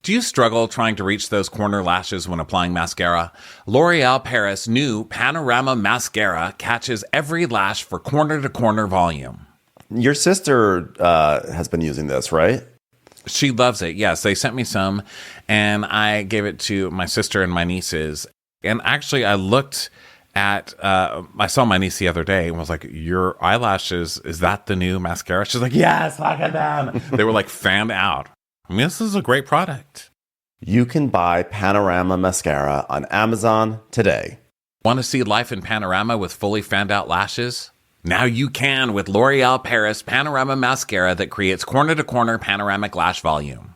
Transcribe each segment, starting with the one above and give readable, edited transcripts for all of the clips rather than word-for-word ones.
Do you struggle trying to reach those corner lashes when applying mascara? L'Oreal Paris new Panorama Mascara catches every lash for corner-to-corner volume. Your sister has been using this, right? She loves it. Yes, they sent me some, and I gave it to my sister and my nieces. And actually, I looked at, I saw my niece the other day and was like, your eyelashes, is that the new mascara? She's like, yes, look at them. They were like fanned out. I mean, this is a great product. You can buy Panorama Mascara on Amazon today. Want to see life in panorama with fully fanned out lashes? Now you can with L'Oreal Paris Panorama Mascara that creates corner-to-corner panoramic lash volume.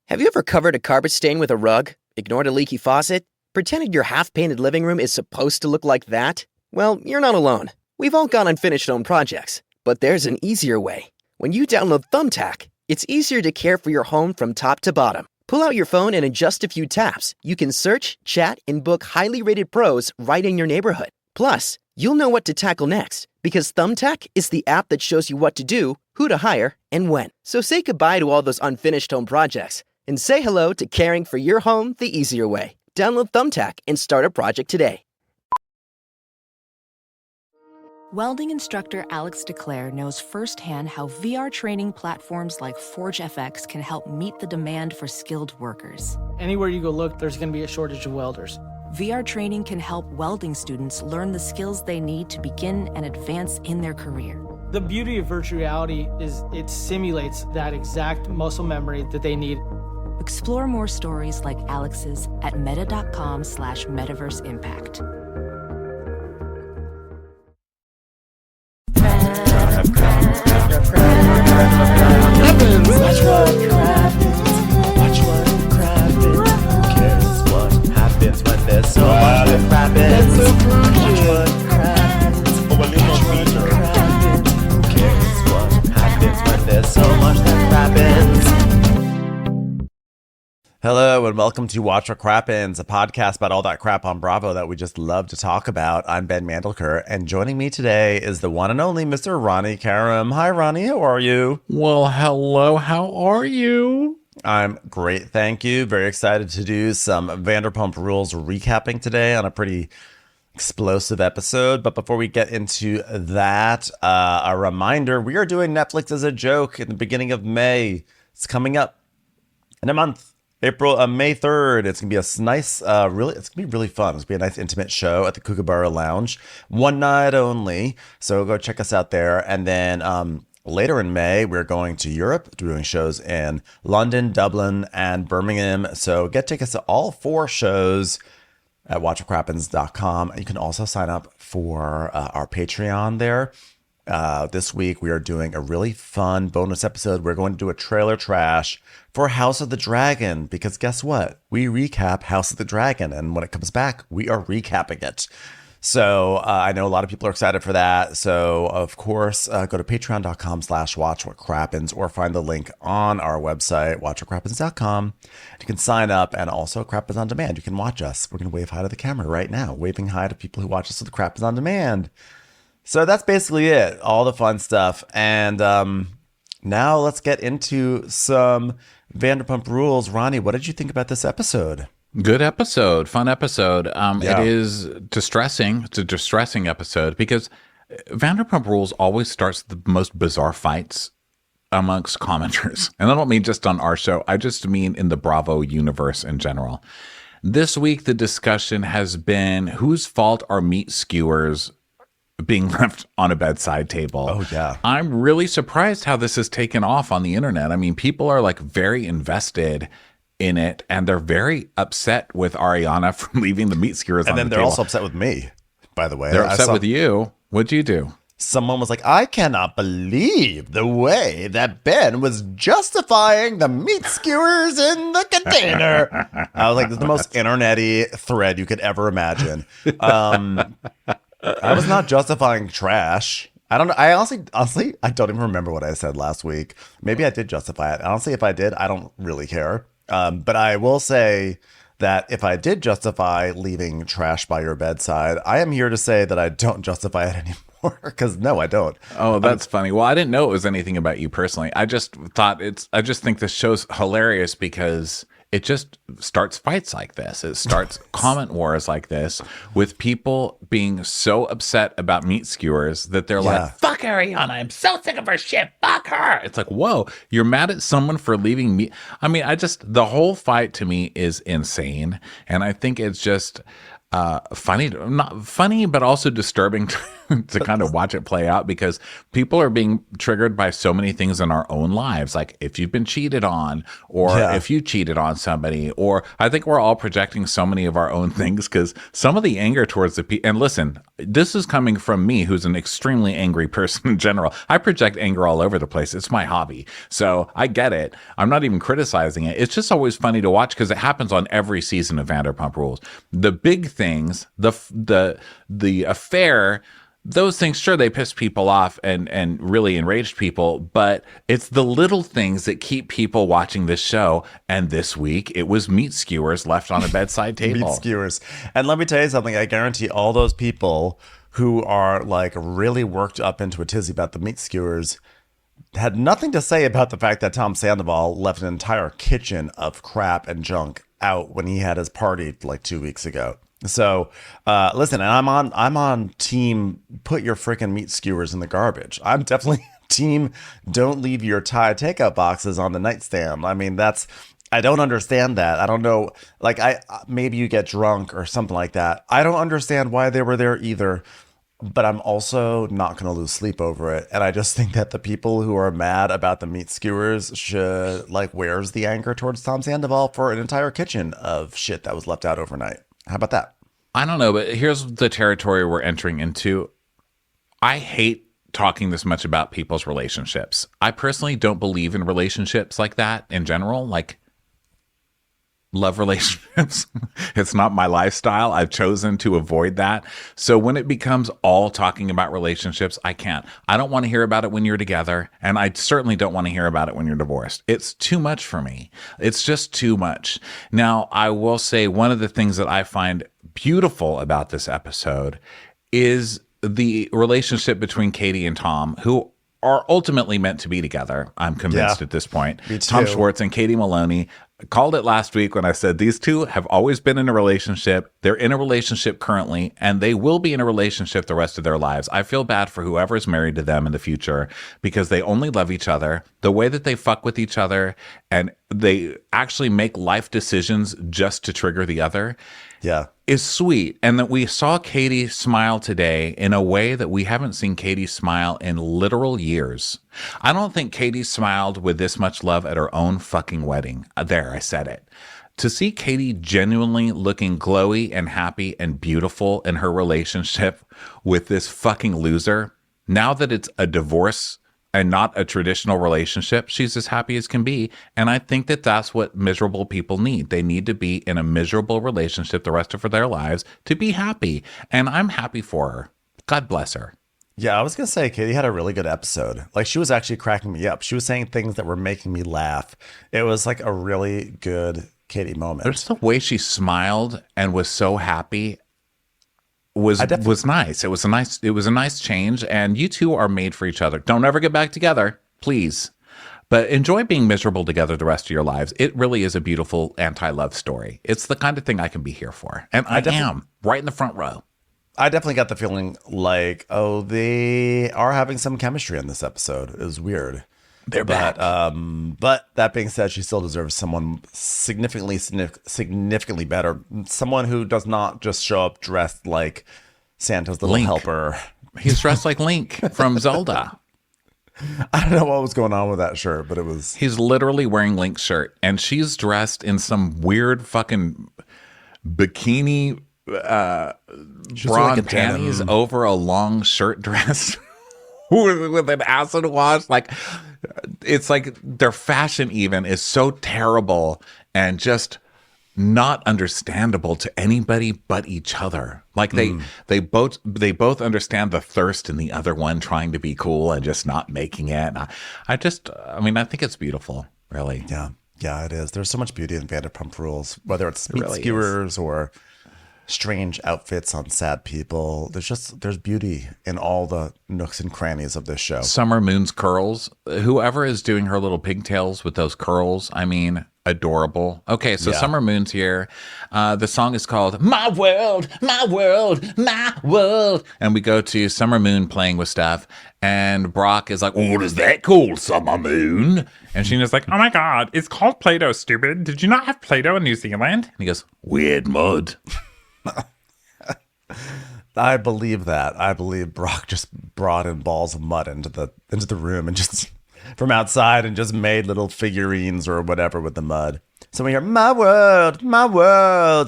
Have you ever covered a carpet stain with a rug, ignored a leaky faucet, pretended your half-painted living room is supposed to look like that? Well, you're not alone. We've all got unfinished home projects, but there's an easier way. When you download Thumbtack, it's easier to care for your home from top to bottom. Pull out your phone and in just a few taps, you can search, chat, and book highly rated pros right in your neighborhood. Plus, you'll know what to tackle next because Thumbtack is the app that shows you what to do, who to hire, and when. So say goodbye to all those unfinished home projects and say hello to caring for your home the easier way. Download Thumbtack and start a project today. Welding instructor Alex DeClaire knows firsthand how VR training platforms like ForgeFX can help meet the demand for skilled workers. Anywhere you go look, there's going to be a shortage of welders. VR training can help welding students learn the skills they need to begin and advance in their career. The beauty of virtual reality is it simulates that exact muscle memory that they need. Explore more stories like Alex's at meta.com/metaverseimpact. Watch what happens. Watch what happens. Who cares what happens when there's so much that happens? Watch what happens. Watch what happens. Who cares what happens when there's so much that happens? Hello and welcome to Watch What Crappens, a podcast about all that crap on Bravo that we just love to talk about. I'm Ben Mandelker, and joining me today is the one and only Mr. Ronnie Karam. Hi, Ronnie. How are you? Well, hello. How are you? I'm great, thank you. Very excited to do some Vanderpump Rules recapping today on a pretty explosive episode. But before we get into that, a reminder, we are doing Netflix as a Joke in the beginning of May. It's coming up in a month. May 3rd. It's gonna be a nice, it's gonna be really fun. It's gonna be a nice intimate show at the Kookaburra Lounge, one night only. So go check us out there. And then later in May, we're going to Europe, doing shows in London, Dublin, and Birmingham. So get tickets to all 4 shows at watchwhatcrappens.com. You can also sign up for our Patreon there. This week, we are doing a really fun bonus episode. We're going to do a trailer trash for House of the Dragon, because guess what? We recap House of the Dragon, and when it comes back, we are recapping it. So I know a lot of people are excited for that. So, of course, go to patreon.com/watchwhatcrappens or find the link on our website, watchwhatcrappens.com. You can sign up, and also Crap is on Demand. You can watch us. We're going to wave hi to the camera right now, waving hi to people who watch us with the Crap is on Demand. So that's basically it, all the fun stuff. And now let's get into some Vanderpump Rules. Ronnie, what did you think about this episode? Good episode, fun episode. Yeah. It is distressing. It's a distressing episode because Vanderpump Rules always starts the most bizarre fights amongst commenters. And I don't mean just on our show. I just mean in the Bravo universe in general. This week, the discussion has been whose fault are meat skewers being left on a bedside table. Oh, yeah. I'm really surprised how this has taken off on the internet. I mean, people are like very invested in it, and they're very upset with Ariana for leaving the meat skewers on the table. And then they're also upset with me, by the way. They're upset with you. What'd you do? Someone was like, I cannot believe the way that Ben was justifying the meat skewers in the container. I was like, this is the most internet-y thread you could ever imagine. I was not justifying trash. I don't know. I honestly, I don't even remember what I said last week. Maybe I did justify it. Honestly, if I did, I don't really care. But I will say that if I did justify leaving trash by your bedside, I am here to say that I don't justify it anymore. Because no, I don't. Oh, that's funny. Well, I didn't know it was anything about you personally. I just think this show's hilarious because it just starts fights like this. It starts comment wars like this with people being so upset about meat skewers that they're like, fuck Ariana. I'm so sick of her shit. Fuck her. It's like, whoa, you're mad at someone for leaving meat. I mean, the whole fight to me is insane. And I think it's just funny, not funny, but also disturbing to kind of watch it play out because people are being triggered by so many things in our own lives. Like if you've been cheated on or if you cheated on somebody, or I think we're all projecting so many of our own things because some of the anger towards the people, and listen, this is coming from me, who's an extremely angry person in general. I project anger all over the place. It's my hobby. So I get it. I'm not even criticizing it. It's just always funny to watch because it happens on every season of Vanderpump Rules. The big things, the affair, those things, sure, they piss people off and really enraged people, but it's the little things that keep people watching this show. And this week, it was meat skewers left on a bedside table. Meat skewers. And let me tell you something. I guarantee all those people who are like really worked up into a tizzy about the meat skewers had nothing to say about the fact that Tom Sandoval left an entire kitchen of crap and junk out when he had his party like 2 weeks ago. So listen, and I'm on team put your freaking meat skewers in the garbage. I'm definitely team don't leave your Thai takeout boxes on the nightstand. I mean, I don't understand that. I don't know, like maybe you get drunk or something like that. I don't understand why they were there either, but I'm also not going to lose sleep over it. And I just think that the people who are mad about the meat skewers should, like, where's the anger towards Tom Sandoval for an entire kitchen of shit that was left out overnight? How about that? I don't know, but here's the territory we're entering into. I hate talking this much about people's relationships. I personally don't believe in relationships like that in general, like love relationships. It's not my lifestyle. I've chosen to avoid that. So when it becomes all talking about relationships, I can't. I don't want to hear about it when you're together, and I certainly don't want to hear about it when you're divorced. It's too much for me. It's just too much. Now, I will say one of the things that I find beautiful about this episode is the relationship between Katie and Tom, who are ultimately meant to be together. I'm convinced at this point. Tom Schwartz and Katie Maloney. I called it last week when I said these two have always been in a relationship. They're in a relationship currently, and they will be in a relationship the rest of their lives. I feel bad for whoever's married to them in the future because they only love each other. The way that they fuck with each other and they actually make life decisions just to trigger the other is sweet. And that we saw Katie smile today in a way that we haven't seen Katie smile in literal years. I don't think Katie smiled with this much love at her own fucking wedding. There, I said it. To see Katie genuinely looking glowy and happy and beautiful in her relationship with this fucking loser, now that it's a divorce and not a traditional relationship, she's as happy as can be. And I think that that's what miserable people need. They need to be in a miserable relationship the rest of their lives to be happy. And I'm happy for her. God bless her. Yeah, I was going to say, Katie had a really good episode. Like, she was actually cracking me up. She was saying things that were making me laugh. It was like a really good Katie moment. There's the way she smiled and was so happy was nice. It was a nice change, and you two are made for each other. Don't ever get back together, please. But enjoy being miserable together the rest of your lives. It really is a beautiful anti-love story. It's the kind of thing I can be here for. And I am right in the front row. I definitely got the feeling like, oh, they are having some chemistry in this episode. It was weird. They're back. But that being said, she still deserves someone significantly better. Someone who does not just show up dressed like Santa's little helper. He's dressed like Link from Zelda. I don't know what was going on with that shirt, but it was... He's literally wearing Link's shirt, and she's dressed in some weird fucking bikini bra and panties over a long shirt dress with an acid wash. Like, it's like their fashion even is so terrible and just not understandable to anybody but each other. Like they both understand the thirst in the other one trying to be cool and just not making it. And I think it's beautiful, really. Yeah, it is. There's so much beauty in Vanderpump Rules, whether it's meat skewers or strange outfits on sad people. There's beauty in all the nooks and crannies of this show. Summer Moon's curls. Whoever is doing her little pigtails with those curls, I mean, adorable. Okay, so Yeah. Summer Moon's here. The song is called My World, My World, My World. And we go to Summer Moon playing with stuff. And Brock is like, what is that called, Summer Moon? And Sheena's like, oh my God, it's called Play-Doh, stupid. Did you not have Play-Doh in New Zealand? And he goes, weird mud. I believe that. I believe Brock just brought in balls of mud into the room and just from outside and just made little figurines or whatever with the mud. So we hear my world,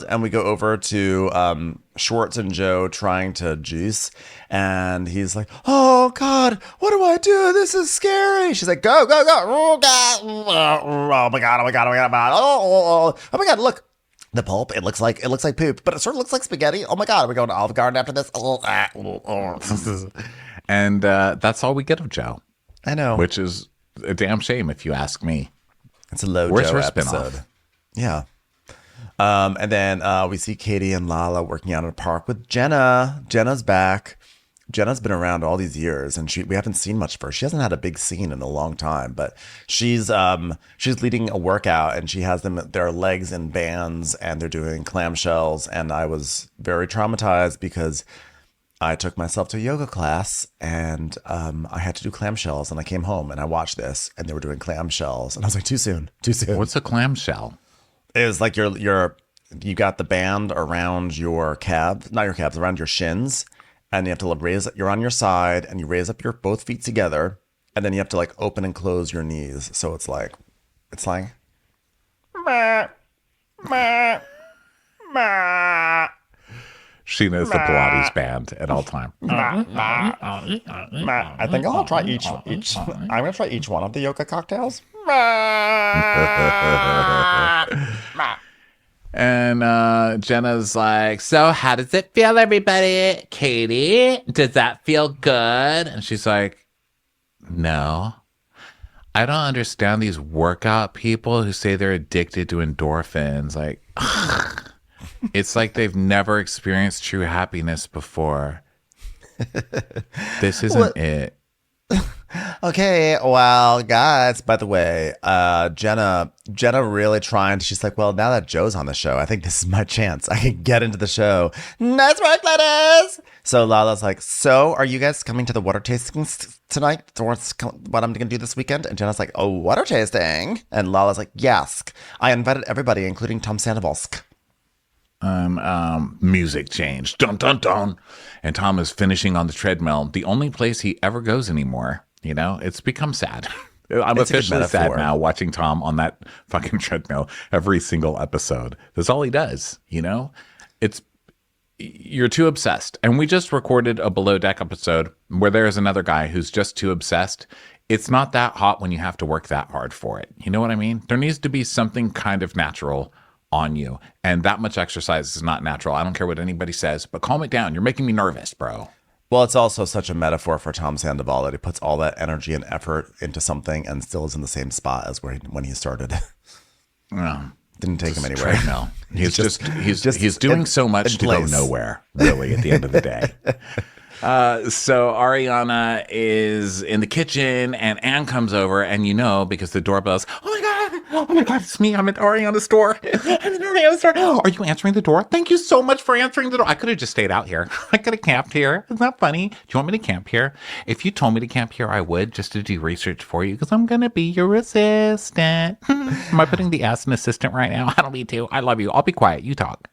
and we go over to Schwartz and Joe trying to juice, and he's like, "Oh God, what do I do? This is scary." She's like, "Go, go, go! Oh God! Oh my God! Oh my God! Oh my God! Oh my God! Look." The pulp, it looks like poop, but it sort of looks like spaghetti. Oh my God, are we going to Olive Garden after this? And that's all we get of Joe, I know. which is a damn shame if you ask me. It's a low Where's Joe her episode. spinoff? Yeah. And then we see Katie and Lala working out in a park with Jenna. Jenna's back. Jenna's been around all these years, and we haven't seen much of her. She hasn't had a big scene in a long time, but she's leading a workout, and she has their legs in bands, and they're doing clamshells. And I was very traumatized because I took myself to a yoga class, and I had to do clamshells, and I came home and I watched this, and they were doing clamshells, and I was like, too soon. What's a clamshell? It was like you got the band around your calves, not your calves, around your shins. And you have to you're on your side and you raise up your both feet together. And then you have to like open and close your knees. So it's like, meh, meh, meh. Sheena is the Pilates band at all time. I think I'll try each. I'm going to try each one of the yoga cocktails. And Jenna's like, so how does it feel, everybody? Katie, does that feel good? And she's like, no. I don't understand these workout people who say they're addicted to endorphins. Like, it's like they've never experienced true happiness before. This isn't it. Okay, well, guys, by the way, Jenna really trying. She's like, well, now that Joe's on the show, I think this is my chance. I can get into the show. Nice work, ladies. So Lala's like, so are you guys coming to the water tastings tonight? What I'm going to do this weekend? And Jenna's like, oh, water tasting? And Lala's like, yes. I invited everybody, including Tom Sandoval. Music change. Dun, dun, dun. And Tom is finishing on the treadmill. The only place he ever goes anymore. You know, it's become sad. I'm It's a good officially sad metaphor. now watching Tom on that fucking treadmill every single episode. That's all he does, you know? You're too obsessed. And we just recorded a Below Deck episode where there is another guy who's just too obsessed. It's not that hot when you have to work that hard for it. You know what I mean? There needs to be something kind of natural on you. And that much exercise is not natural. I don't care what anybody says, but calm it down. You're making me nervous, bro. Well, it's also such a metaphor for Tom Sandoval that he puts all that energy and effort into something and still is in the same spot as when he started. Yeah. Didn't take him anywhere. No, he's doing so much to go nowhere, really, at the end of the day. So Ariana is in the kitchen and Anne comes over, and you know, because the doorbell's, oh my God, it's me. I'm at Ariana's store. I'm at Ariana's store. Are you answering the door? Thank you so much for answering the door. I could have just stayed out here. I could have camped here. Isn't that funny? Do you want me to camp here? If you told me to camp here, I would, just to do research for you, because I'm going to be your assistant. Am I putting the S in assistant right now? I don't need to. I love you. I'll be quiet. You talk.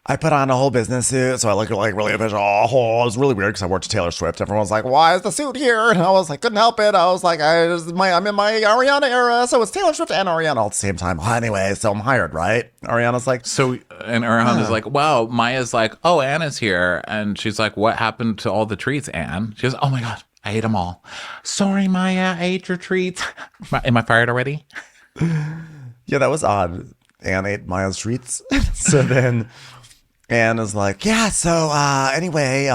I put on a whole business suit, so I look like really official. Oh, it was really weird because I worked Taylor Swift. Everyone was like, "Why is the suit here?" And I was like, "Couldn't help it." I was like, "I'm in my Ariana era, so it's Taylor Swift and Ariana all at the same time." Well, anyway, so I'm hired, right? Ariana's like, So, and Ariana's like, wow, Maya's like, oh, Anna's here. And she's like, what happened to all the treats, Anne? She goes, oh my God, I ate them all. Sorry, Maya, I ate your treats. Am I fired already? yeah, that was odd. Anne ate Maya's treats. So then Anne is like, yeah, so anyway,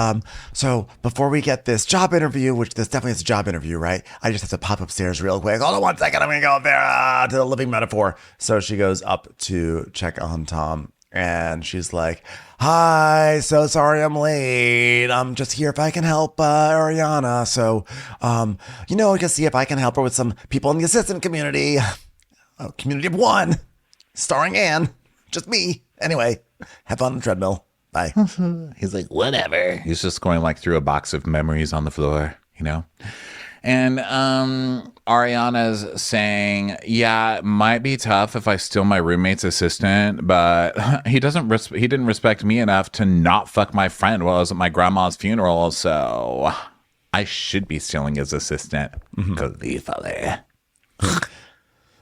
so before we get this job interview, which this definitely is a job interview, right? I just have to pop upstairs real quick. Hold on 1 second. I'm going to go up there to the living metaphor. So she goes up to check on Tom. And she's like, hi, so sorry I'm late. I'm just here if I can help Ariana. So, I can see if I can help her with some people in the assistant community. Community of one, starring Anne. Just me. Anyway, have fun on the treadmill. Bye. He's like, whatever. He's just going like through a box of memories on the floor, And Ariana's saying, yeah, it might be tough if I steal my roommate's assistant, but he didn't respect me enough to not fuck my friend while I was at my grandma's funeral, so I should be stealing his assistant. Gleefully.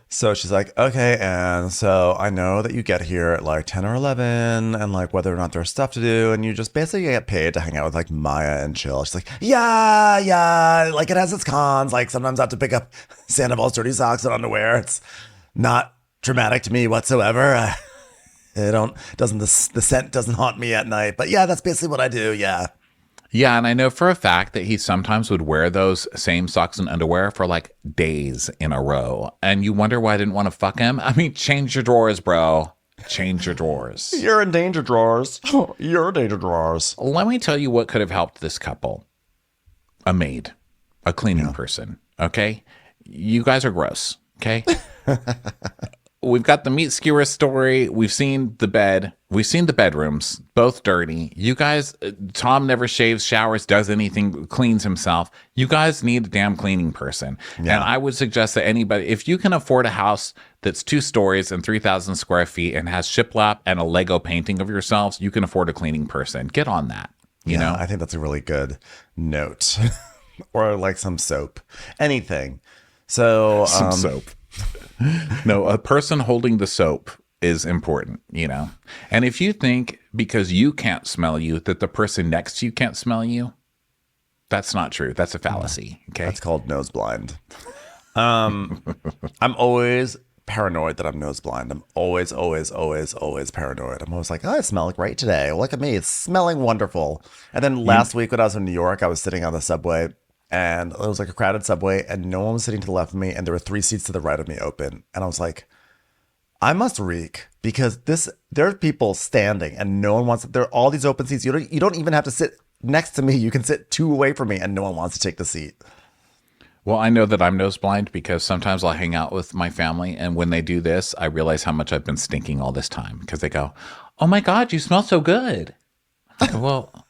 So she's like, okay, and so I know that you get here at like 10 or 11 and like whether or not there's stuff to do and you just basically get paid to hang out with like Maya and chill. She's like, yeah, like it has its cons. Like sometimes I have to pick up Sandoval's dirty socks and underwear. It's not traumatic to me whatsoever. The scent doesn't haunt me at night. But yeah, that's basically what I do, yeah. Yeah, and I know for a fact that he sometimes would wear those same socks and underwear for like days in a row. And you wonder why I didn't want to fuck him? I mean, change your drawers, bro. Change your drawers. You're in danger drawers. You're in danger drawers. Let me tell you what could have helped this couple. A maid. A cleaning person. Okay? You guys are gross. Okay? We've got the meat skewer story. We've seen the bed. We've seen the bedrooms, both dirty. You guys, Tom never shaves, showers, does anything, cleans himself. You guys need a damn cleaning person. Yeah. And I would suggest that anybody, if you can afford a house that's 2 stories and 3,000 square feet and has shiplap and a Lego painting of yourselves, you can afford a cleaning person. Get on that. You know? I think that's a really good note. Or like some soap. Anything. So, some soap. No, a person holding the soap is important, And if you think because you can't smell you that the person next to you can't smell you, that's not true. That's a fallacy. Okay. That's called nose blind. I'm always paranoid that I'm nose blind. I'm always paranoid. I'm always like, oh, I smell great today. Look at me. It's smelling wonderful. And then last week when I was in New York, I was sitting on the subway. And it was like a crowded subway and no one was sitting to the left of me. And there were 3 seats to the right of me open. And I was like, I must reek because there are people standing and no one wants, there are all these open seats. You don't even have to sit next to me. You can sit 2 away from me and no one wants to take the seat. Well, I know that I'm nose blind because sometimes I'll hang out with my family. And when they do this, I realize how much I've been stinking all this time because they go, oh my God, you smell so good. I go, well,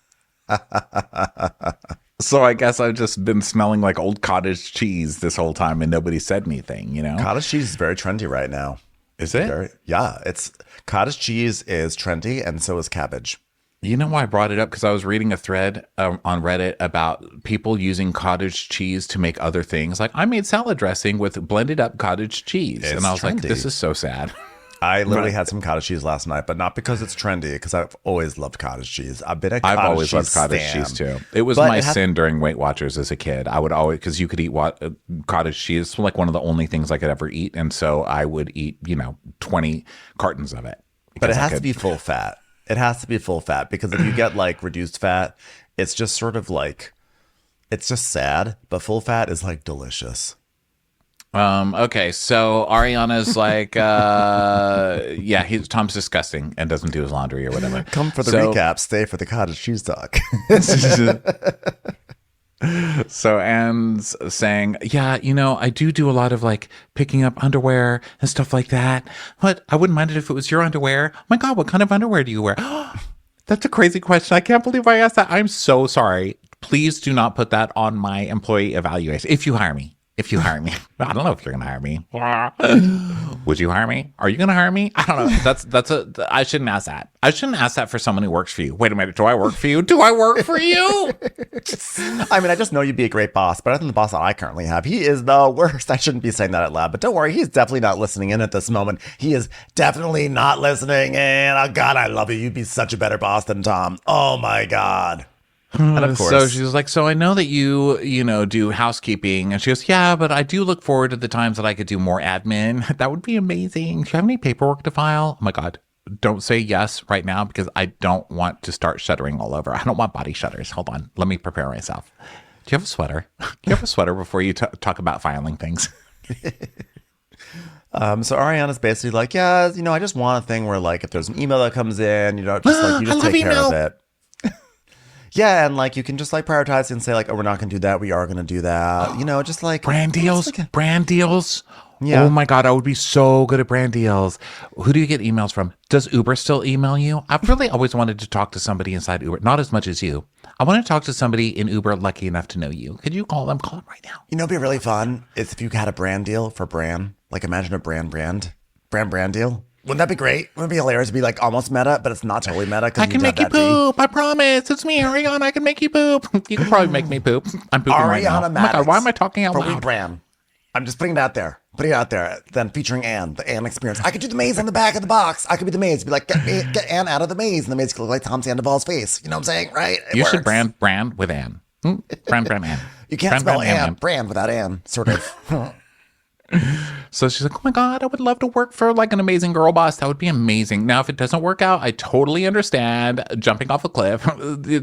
so I guess I've just been smelling like old cottage cheese this whole time and nobody said anything, Cottage cheese is very trendy right now. Is it? It's cottage cheese is trendy and so is cabbage. You know why I brought it up? Because I was reading a thread on Reddit about people using cottage cheese to make other things. Like I made salad dressing with blended up cottage cheese. And I was like, this is so sad. I literally had some cottage cheese last night, but not because it's trendy, because I've always loved cottage cheese. I've always loved cottage cheese too. It was my sin during Weight Watchers as a kid. I would always, because you could eat cottage cheese. It's like one of the only things I could ever eat. And so I would eat, 20 cartons of it. But it has to be full fat. It has to be full fat because if you get like reduced fat, it's just sort of like, it's just sad, but full fat is like delicious. Okay, so Ariana's like, Tom's disgusting and doesn't do his laundry or whatever. Come for the recap, stay for the cottage cheese talk. So Anne's saying, I do a lot of like picking up underwear and stuff like that. But I wouldn't mind it if it was your underwear. Oh my God, what kind of underwear do you wear? That's a crazy question. I can't believe I asked that. I'm so sorry. Please do not put that on my employee evaluation. If you hire me. I don't know if you're going to hire me. Would you hire me? Are you going to hire me? I don't know. I shouldn't ask that. I shouldn't ask that for someone who works for you. Wait a minute. Do I work for you? Do I work for you? I mean, I just know you'd be a great boss, but I think the boss that I currently have, he is the worst. I shouldn't be saying that out loud, but don't worry. He's definitely not listening in at this moment. He is definitely not listening. And oh God, I love you. You'd be such a better boss than Tom. Oh my God. And of course, so she was like, so I know that you do housekeeping. And she goes, yeah, but I do look forward to the times that I could do more admin. That would be amazing. Do you have any paperwork to file? Oh my God. Don't say yes right now because I don't want to start shuddering all over. I don't want body shudders. Hold on. Let me prepare myself. Do you have a sweater? Do you have a sweater before you talk about filing things? So Ariana's basically like, yeah, I just want a thing where like if there's an email that comes in, you just take care of it. Yeah, and like you can just like prioritize and say like, oh, we're not gonna do that, we are gonna do that. Just like Brand deals. Brand deals. Yeah. Oh my God, I would be so good at brand deals. Who do you get emails from? Does Uber still email you? I've really always wanted to talk to somebody inside Uber, not as much as you. I want to talk to somebody in Uber lucky enough to know you. Could you call them? Call them right now. It'd be really fun is if you had a brand deal for brand. Like imagine a brand deal. Wouldn't that be great? Wouldn't it be hilarious to be like almost meta, but it's not totally meta? I can make you poop. I promise. It's me, Ariana. I can make you poop. You can probably make me poop. I'm pooping right now. Oh my God, why am I talking out for loud? We brand. I'm just putting it out there. Then featuring Anne, the Anne experience. I could do the maze on the back of the box. I could be the maze. Be like, get Anne out of the maze. And the maze could look like Tom Sandoval's face. You know what I'm saying? Right? You should brand with Anne. Brand Anne. You can't spell Anne. Brand without Anne, sort of. So she's like, oh my God, I would love to work for like an amazing girl boss. That would be amazing. Now, if it doesn't work out, I totally understand jumping off a cliff.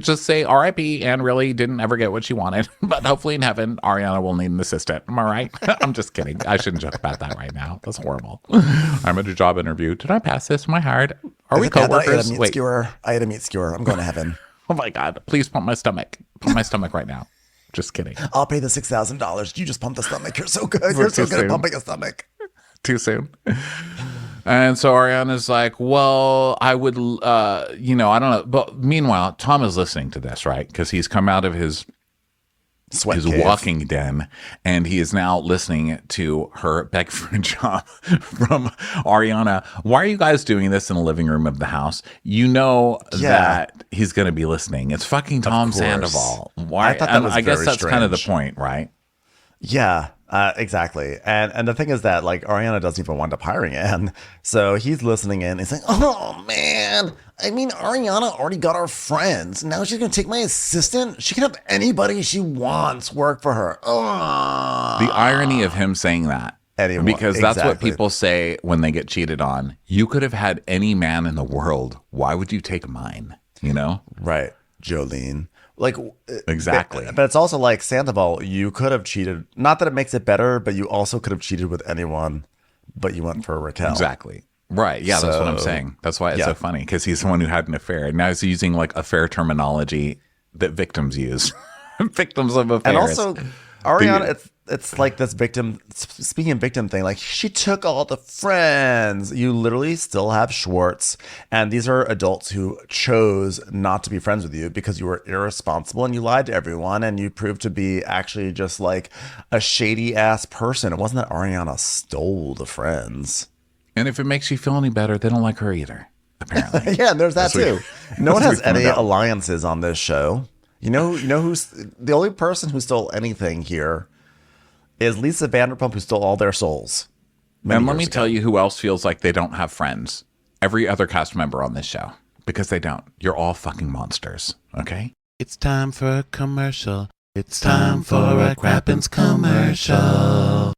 Just say RIP and really didn't ever get what she wanted. But hopefully in heaven, Ariana will need an assistant. Am I right? I'm just kidding. I shouldn't joke about that right now. That's horrible. I'm at a job interview. Did I pass this? Am I hired? Are we coworkers? Wait. I had a meat skewer. I'm going to heaven. Oh my God. Please pump my stomach. Pump my stomach right now. Just kidding. I'll pay the $6,000. You just pump the stomach. You're so good. You're so good at pumping a stomach. Too soon. And so Ariana's like, well, I would, I don't know. But meanwhile, Tom is listening to this, right? Because he's come out of his walking den, and he is now listening to her beg for a job from Ariana. Why are you guys doing this in the living room of the house? You know that he's going to be listening. It's fucking Tom Sandoval. Why? I guess that's kind of the point, right? Yeah, exactly. And the thing is that like Ariana doesn't even wind up hiring Anne. So he's listening in. He's like, oh man, I mean, Ariana already got our friends. Now she's going to take my assistant. She can have anybody she wants work for her. The irony of him saying that. Because that's what people say when they get cheated on. You could have had any man in the world. Why would you take mine? Right. Jolene. Like exactly. But it's also like Sandoval, you could have cheated. Not that it makes it better, but you also could have cheated with anyone, but you went for Raquel. Exactly. Right. Yeah, that's what I'm saying. That's why it's so funny, because he's the one who had an affair. Now he's using like affair terminology that victims use. Victims of affairs. And also, Ariana, it's like this speaking of victim thing, like she took all the friends. You literally still have Schwartz. And these are adults who chose not to be friends with you because you were irresponsible and you lied to everyone and you proved to be actually just like a shady ass person. It wasn't that Ariana stole the friends. And if it makes you feel any better, they don't like her either, apparently. Yeah, and there's that too. No one has any alliances on this show. You know who's the only person who stole anything here is Lisa Vanderpump, who stole all their souls. And let me tell you who else feels like they don't have friends. Every other cast member on this show. Because they don't. You're all fucking monsters. Okay? It's time for a commercial. It's time for a Crappens commercial.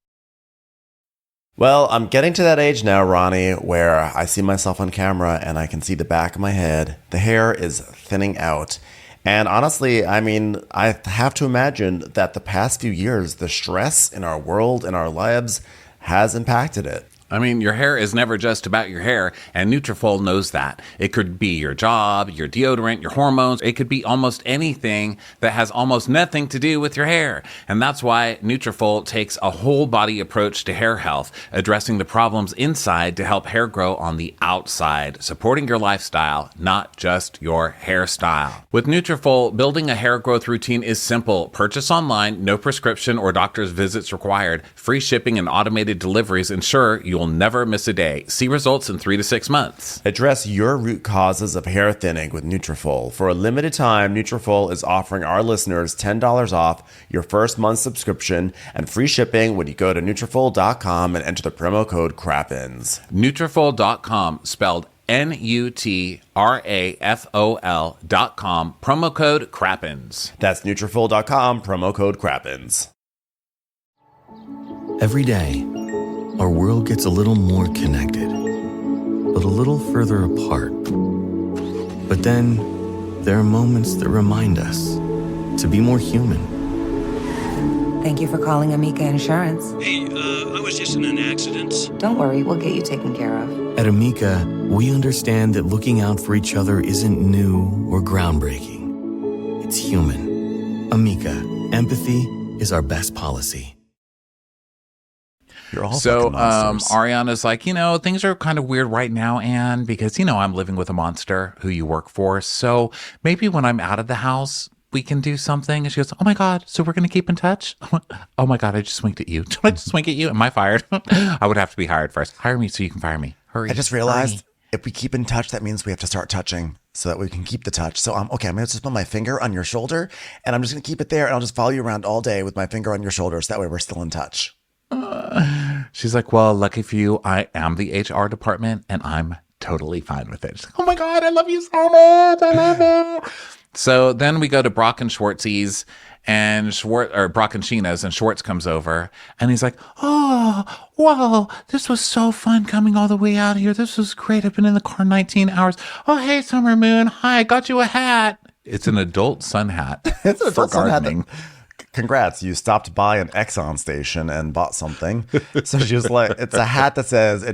Well, I'm getting to that age now, Ronnie, where I see myself on camera and I can see the back of my head. The hair is thinning out. And honestly, I mean, I have to imagine that the past few years, the stress in our world and our lives has impacted it. I mean, your hair is never just about your hair, and Nutrafol knows that. It could be your job, your deodorant, your hormones. It could be almost anything that has almost nothing to do with your hair. And that's why Nutrafol takes a whole body approach to hair health, addressing the problems inside to help hair grow on the outside, supporting your lifestyle, not just your hairstyle. With Nutrafol, building a hair growth routine is simple. Purchase online, no prescription or doctor's visits required. Free shipping and automated deliveries ensure you'll never miss a day. See results in 3 to 6 months. Address your root causes of hair thinning with Nutrafol. For a limited time, Nutrafol is offering our listeners $10 off your first month subscription and free shipping when you go to Nutrafol.com and enter the promo code CRAPPINS. Nutrafol.com, spelled Nutrafol.com, promo code CRAPPINS. That's Nutrafol.com, promo code CRAPPINS. Every day, our world gets a little more connected, but a little further apart. But then, there are moments that remind us to be more human. Thank you for calling Amica Insurance. Hey, I was just in an accident. Don't worry, we'll get you taken care of. At Amica, we understand that looking out for each other isn't new or groundbreaking. It's human. Amica, empathy is our best policy. You're all So fucking monsters. Ariana's like, things are kind of weird right now, Anne, because, I'm living with a monster who you work for. So maybe when I'm out of the house, we can do something. And she goes, oh my God, so we're going to keep in touch? Oh my God, I just winked at you. Did I just wink at you? Am I fired? I would have to be hired first. Hire me so you can fire me. Hurry. I just realized if we keep in touch, that means we have to start touching so that we can keep the touch. So I'm going to just put my finger on your shoulder and I'm just going to keep it there. And I'll just follow you around all day with my finger on your shoulder. So that way we're still in touch. She's like, well, lucky for you, I am the HR department and I'm totally fine with it. She's like, oh my God, I love you so much. I love you. So then we go to Brock and Schwartzy's and Brock and Sheena's, and Schwartz comes over and he's like, oh, wow, this was so fun coming all the way out here. This was great. I've been in the car 19 hours. Oh, hey, Summer Moon. Hi, I got you a hat. It's an adult sun hat. It's an adult sun gardening. hat. Congrats, you stopped by an Exxon station and bought something. So she's like, it's a hat that says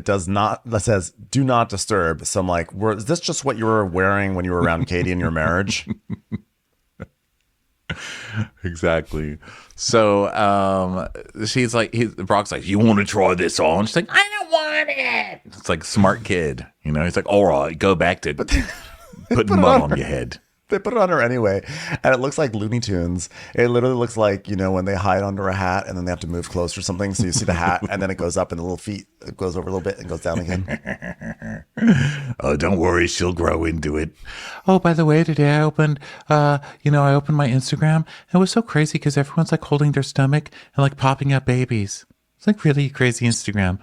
do not disturb. So I'm like, is this just what you were wearing when you were around Katie in your marriage? Exactly. So she's like, Brock's like, you want to try this on? She's like, I don't want it. It's like smart kid. He's like, all right, go back to putting mud on your head. They put it on her anyway, and it looks like Looney Tunes. It literally looks like, when they hide under a hat and then they have to move close or something. So you see the hat and then it goes up and the little feet, it goes over a little bit and goes down again. Oh, don't worry. She'll grow into it. Oh, by the way, today I opened, I opened my Instagram. It was so crazy because everyone's like holding their stomach and like popping up babies. It's like really crazy Instagram.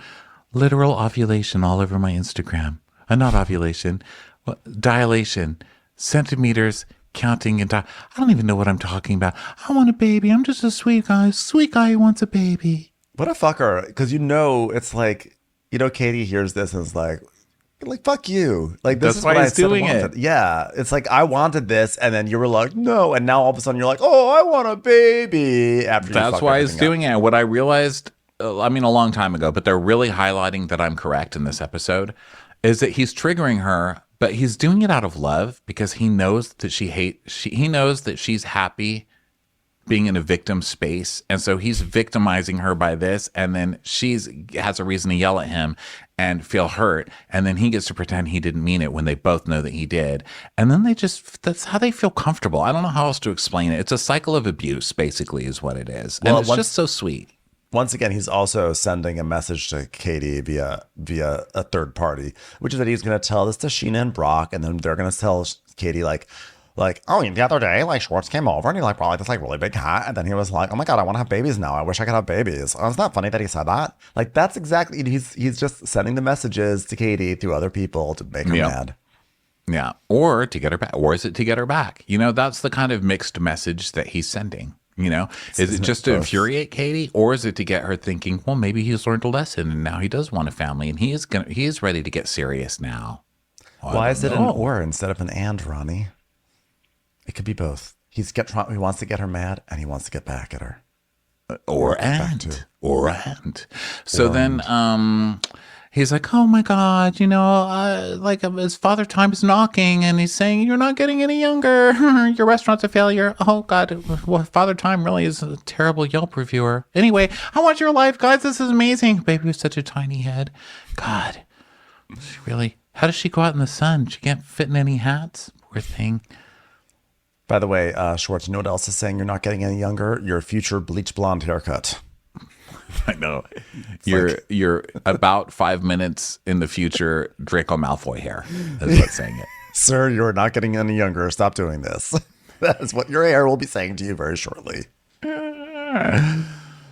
Literal ovulation all over my Instagram. Not ovulation, dilation. Centimeters counting and I don't even know what I'm talking about. I want a baby. I'm just a sweet guy who wants a baby. What a fucker. Because it's like, Katie hears this and is like fuck you. Like this That's is why what he's I said I doing wanted. it. Yeah. It's like I wanted this and then you were like, no, and now all of a sudden you're like, oh, I want a baby after That's why he's doing it. What I realized, a long time ago, but they're really highlighting that I'm correct in this episode, is that he's triggering her. But he's doing it out of love because he knows that he knows that she's happy being in a victim space. And so he's victimizing her by this. And then has a reason to yell at him and feel hurt. And then he gets to pretend he didn't mean it when they both know that he did. And then that's how they feel comfortable. I don't know how else to explain it. It's a cycle of abuse, basically, is what it is. And it's just so sweet. Once again, he's also sending a message to Katie via a third party, which is that he's going to tell this to Sheena and Brock, and then they're going to tell Katie like, oh, the other day, Schwartz came over and he brought like this really big hat, and then he was like, oh my God, I want to have babies now. I wish I could have babies. Oh, it's not funny that he said that. Like that's exactly he's just sending the messages to Katie through other people to make her mad. Yeah, or to get her back, or is it to get her back? That's the kind of mixed message that he's sending. Is it just to infuriate Katie, or is it to get her thinking, well, maybe he's learned a lesson and now he does want a family and he is ready to get serious now? Why is it an or instead of an and, Ronnie? It could be both. He wants to get her mad and he wants to get back at her. Or and. So then he's like, oh my God, his father time is knocking and he's saying, you're not getting any younger. Your restaurant's a failure. Oh God, Father Time really is a terrible Yelp reviewer. Anyway, I want your life, guys. This is amazing. Baby with such a tiny head. God, how does she go out in the sun? She can't fit in any hats. Poor thing. By the way, Schwartz, you know what else is saying you're not getting any younger? Your future bleach blonde haircut. I know. You're about 5 minutes in the future Draco Malfoy hair. That's what's saying it. Sir, you're not getting any younger. Stop doing this. That is what your hair will be saying to you very shortly.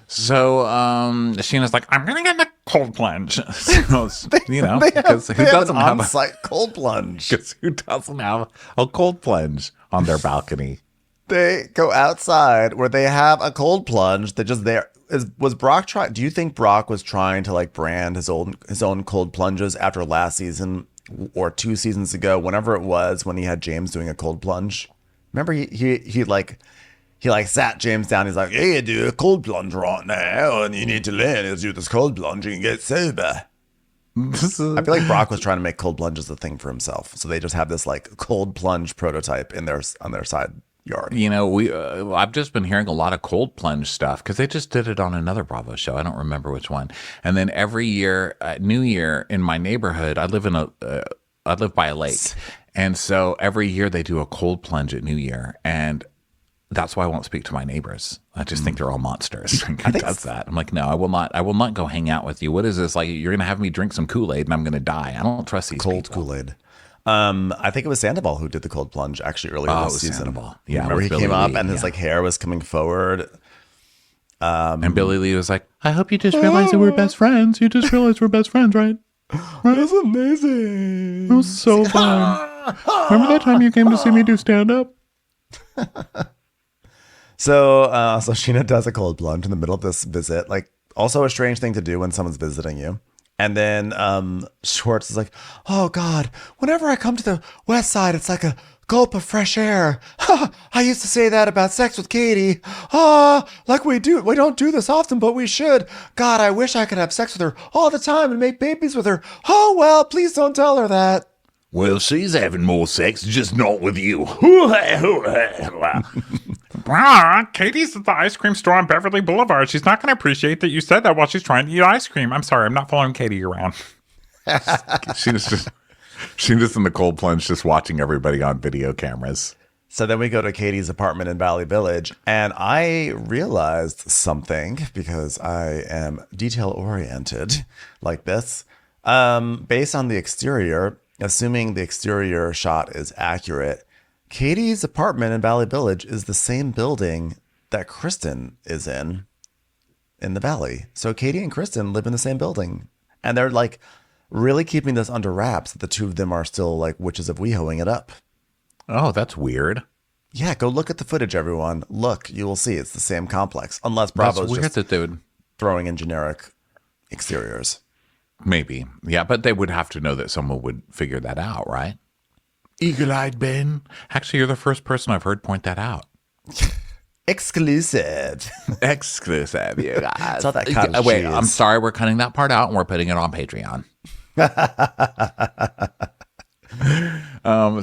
So Sheena's like, I'm going to get in a cold plunge. So, because who doesn't have an on-site cold plunge? Because who doesn't have a cold plunge on their balcony? They go outside where they have a cold plunge. They're just there. Was Brock trying? Do you think Brock was trying to brand his own cold plunges after last season or 2 seasons ago, whenever it was when he had James doing a cold plunge? Remember he he like sat James down. He's like, "Hey, do a cold plunge right now, and you need to learn how to do this cold plunge and get sober." I feel like Brock was trying to make cold plunges a thing for himself, so they just have this like cold plunge prototype on their side yard. You know, I've just been hearing a lot of cold plunge stuff because they just did it on another Bravo show. I don't remember which one. And then every year at New Year in my neighborhood, I live by a lake, and so every year they do a cold plunge at New Year, and that's why I won't speak to my neighbors. I just think they're all monsters. Who does that? I'm like, no, I will not. I will not go hang out with you. What is this? Like, you're going to have me drink some Kool-Aid and I'm going to die. I don't trust these cold people. Kool-Aid. I think it was Sandoval who did the cold plunge actually earlier this season. Sandoval. Yeah, remember he came up and his like hair was coming forward. And Billy Lee was like, I hope you just realized that we're best friends. You just realized we're best friends, right? That's amazing. It was so fun. Remember that time you came to see me do stand-up? So Sheena does a cold plunge in the middle of this visit. Like, also a strange thing to do when someone's visiting you. And then Schwartz is like, "Oh God, whenever I come to the West Side, it's like a gulp of fresh air. I used to say that about sex with Katie. Like we don't do this often, but we should. God, I wish I could have sex with her all the time and make babies with her. Oh well, please don't tell her that." Well, she's having more sex, just not with you. Katie's at the ice cream store on Beverly Boulevard. She's not going to appreciate that you said that while she's trying to eat ice cream. I'm sorry, I'm not following Katie around. She's just in the cold plunge, just watching everybody on video cameras. So then we go to Katie's apartment in Valley Village, and I realized something because I am detail-oriented like this. Based on the exterior, assuming the exterior shot is accurate, Katie's apartment in Valley Village is the same building that Kristen is in the Valley. So Katie and Kristen live in the same building. And they're like really keeping this under wraps that the two of them are still like witches of WeHoing it up. Oh, that's weird. Yeah, go look at the footage, everyone. Look, you will see it's the same complex. Unless Bravo's just that they would throwing in generic exteriors. Maybe. Yeah, but they would have to know that someone would figure that out, right? Eagle-eyed Ben. Actually, you're the first person I've heard point that out. Exclusive, you guys. It's all that kind of Wait, cheese. I'm sorry. We're cutting that part out and we're putting it on Patreon.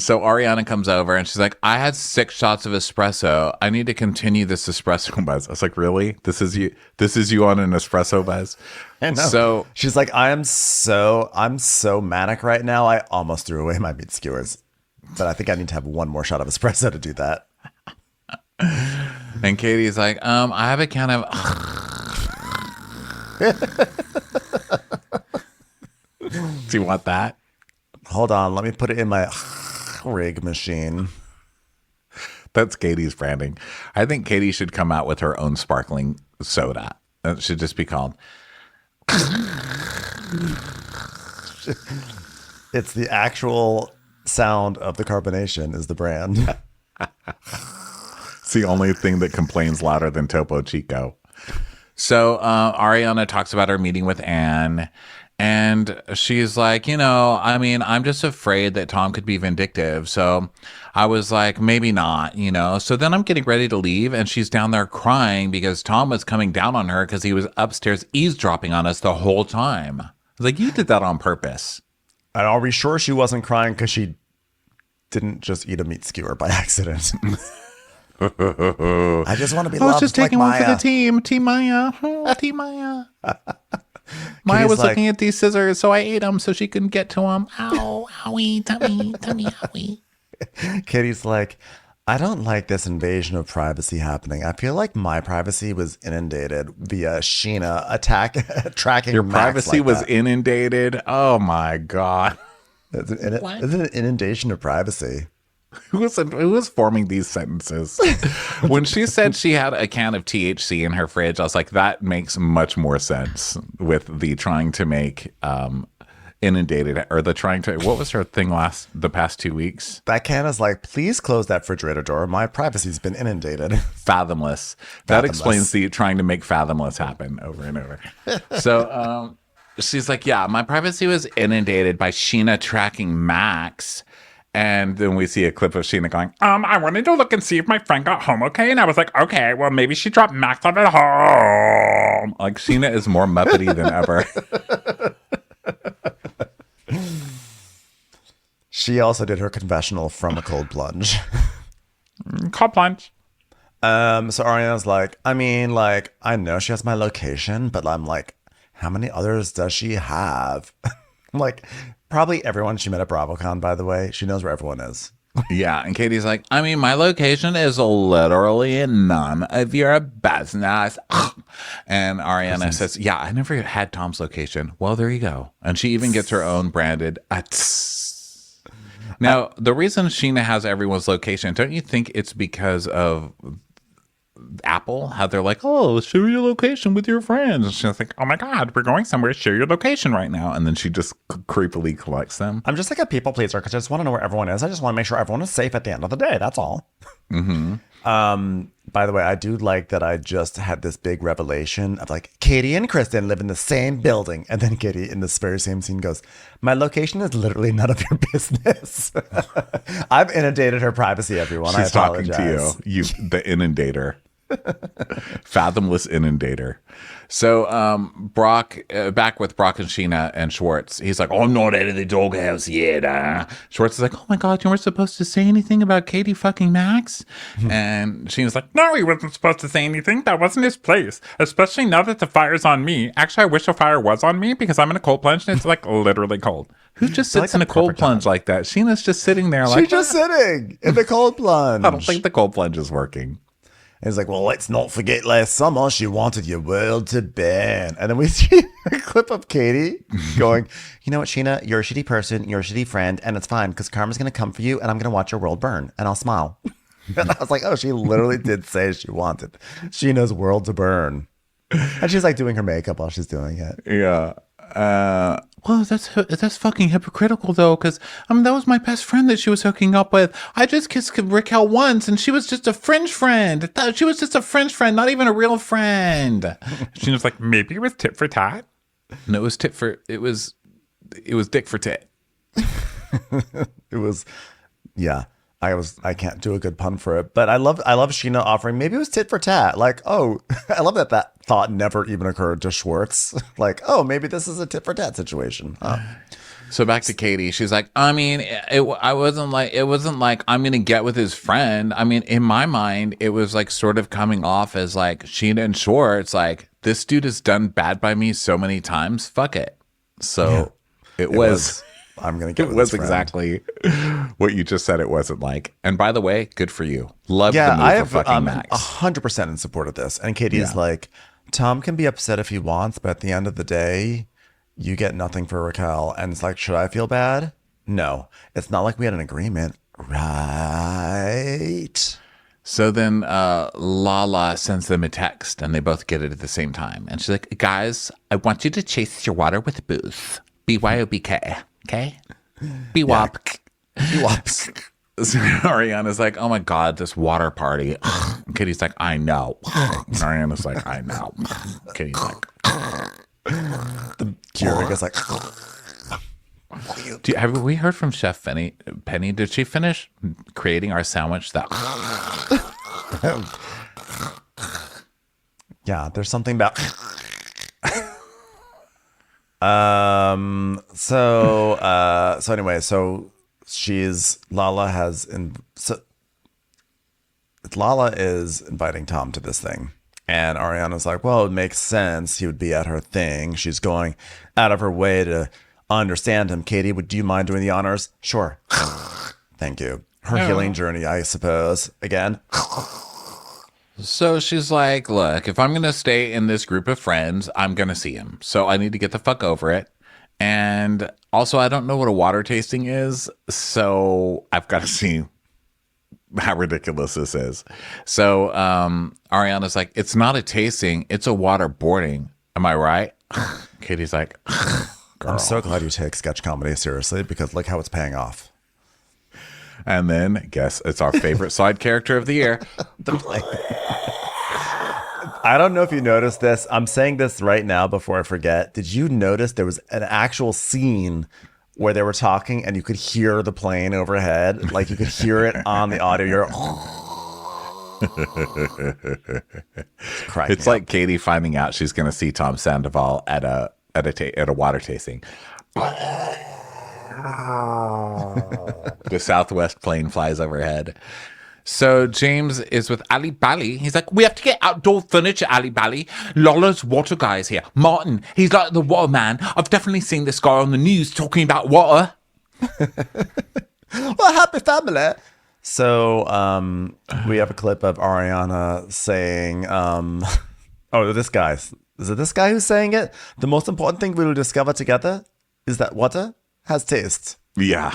So Ariana comes over and she's like, I had 6 shots of espresso. I need to continue this espresso buzz. I was like, really? This is you on an espresso buzz? I know. So she's like, I'm so manic right now. I almost threw away my meat skewers, but I think I need to have one more shot of espresso to do that. And Katie's like, I have a can of. Do you want that? Hold on, let me put it in my rig machine. That's Katie's branding. I think Katie should come out with her own sparkling soda. It should just be called. It's the actual sound of the carbonation is the brand. It's the only thing that complains louder than Topo Chico. So Ariana talks about her meeting with Anne. And she's like, I'm just afraid that Tom could be vindictive. So I was like, maybe not, So then I'm getting ready to leave. And she's down there crying because Tom was coming down on her because he was upstairs eavesdropping on us the whole time. I was like, you did that on purpose. And are we sure she wasn't crying because she didn't just eat a meat skewer by accident? I just want to be loved. I was just taking like one Maya. for the team. Team Maya. Team Maya. Maya was looking at these scissors, so I ate them so she couldn't get to them. Ow, owie, tummy, owie. Katie's like, I don't like this invasion of privacy happening. I feel like my privacy was inundated via Sheena tracking Your Max privacy like was that. inundated? Oh, my God. It's an inundation of privacy. Who was forming these sentences? When she said she had a can of THC in her fridge, I was like, that makes much more sense with the trying to make inundated, or the trying to, what was her thing the past 2 weeks? That can is like, please close that refrigerator door. My privacy's been inundated. Fathomless. That explains the trying to make fathomless happen over and over. So she's like, yeah, my privacy was inundated by Sheena tracking Max. And then we see a clip of Sheena going, I wanted to look and see if my friend got home okay. And I was like, okay, well, maybe she dropped Max off at home. Like, Sheena is more Muppety than ever. She also did her confessional from a cold plunge. Cold plunge. So Ariana's like, I mean, like, I know she has my location, but I'm like, how many others does she have? Like, probably everyone she met at BravoCon, by the way. She knows where everyone is. Yeah, and Katie's like, I mean, my location is literally none of your business. And Ariana says, yeah, I never had Tom's location. Well, there you go. And she even gets her own branded. Now, the reason Sheena has everyone's location, don't you think it's because of Apple? How they're like, oh, share your location with your friends. And she's like, oh my God, we're going somewhere. Share your location right now. And then she just creepily collects them. I'm just like a people pleaser because I just want to know where everyone is. I just want to make sure everyone is safe at the end of the day. That's all. By the way, I do like that I just had this big revelation of like Katie and Kristen live in the same building. And then Katie in this very same scene goes, my location is literally none of your business. I've inundated her privacy, everyone. She's I talking apologize. to you, the inundator. Fathomless inundator. So Brock, back with Brock and Sheena and Schwartz, he's like, oh, I'm not out of the doghouse yet. Schwartz is like, oh my God, you weren't supposed to say anything about Katie fucking Max? And Sheena's like, no, he wasn't supposed to say anything. That wasn't his place, especially now that the fire's on me. Actually, I wish the fire was on me because I'm in a cold plunge and it's like literally cold. Who just sits in a cold plunge like that? Sheena's just sitting there like, she's just sitting in the cold plunge. I don't think the cold plunge is working. And he's like, well, let's not forget last summer she wanted your world to burn. And then we see a clip of Katie going, you know what, Sheena, you're a shitty person, you're a shitty friend, and it's fine because karma's going to come for you and I'm going to watch your world burn and I'll smile. And I was like, oh, she literally did say she wanted Sheena's world to burn. And she's like doing her makeup while she's doing it. Yeah. Well, that's fucking hypocritical though, because that was my best friend that she was hooking up with. I just kissed Raquel once, and she was just a fringe friend. She was just a fringe friend, not even a real friend. She was like, maybe it was tit for tat. No, it was it was dick for tit. It was, yeah. I can't do a good pun for it, but I love Sheena offering, maybe it was tit for tat. Like, oh, I love that thought never even occurred to Schwartz. Like, oh, maybe this is a tit for tat situation. So back to Katie. She's like, I mean, it wasn't like I'm going to get with his friend. I mean, in my mind, it was like sort of coming off as like Sheena and Schwartz, like, this dude has done bad by me so many times. Fuck it. So yeah, it was I'm going to get it with was his friend. Exactly what you just said it wasn't like. And by the way, good for you. Love the move I for fucking Max. 100% in support of this. And Katie's like, Tom can be upset if he wants, but at the end of the day, you get nothing for Raquel. And it's like, should I feel bad? No. It's not like we had an agreement. Right. So then Lala sends them a text and they both get it at the same time. And she's like, guys, I want you to chase your water with booze. BYOBK. Okay? BWOP. BWOP. So Ariana's like, oh my God, this water party. And Katie's like, I know. And Ariana's like, I know. Katie's like, The Keurig is like, have we heard from Chef Penny? Did she finish creating our sandwich? Yeah, there's something about. So anyway, Lala is inviting Tom to this thing. And Ariana's like, well, it makes sense. He would be at her thing. She's going out of her way to understand him. Katie, do you mind doing the honors? Sure. Thank you. Her healing journey, I suppose. Again. So she's like, look, if I'm going to stay in this group of friends, I'm going to see him. So I need to get the fuck over it. And also, I don't know what a water tasting is. So I've got to see how ridiculous this is. So Ariana's like, it's not a tasting. It's a waterboarding. Am I right? Katie's like, girl. I'm so glad you take sketch comedy seriously because look how it's paying off. And then, guess it's our favorite side character of the year. I don't know if you noticed this. I'm saying this right now before I forget. Did you notice there was an actual scene where they were talking and you could hear the plane overhead. Like you could hear it on the audio. You're It's like Katie finding out she's going to see Tom Sandoval at a water tasting. The Southwest plane flies overhead. So James is with Ali Bali. He's like, we have to get outdoor furniture, Ali Bali. Lola's water guy is here. Martin, he's like the water man. I've definitely seen this guy on the news talking about water. Well, happy family. So we have a clip of Ariana saying, this guy. Is it this guy who's saying it? The most important thing we will discover together is that water has taste. Yeah.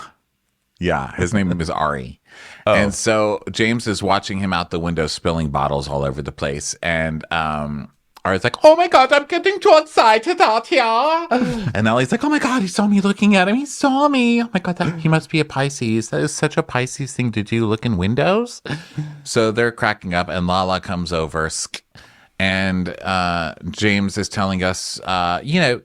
His name is Ari. And so James is watching him out the window spilling bottles all over the place. And Ari's like, oh my God, I'm getting too excited out here. And Ellie's like, oh my God, he saw me looking at him. He saw me. Oh my God, he must be a Pisces. That is such a Pisces thing to do, look in windows. So they're cracking up and Lala comes over. And James is telling us,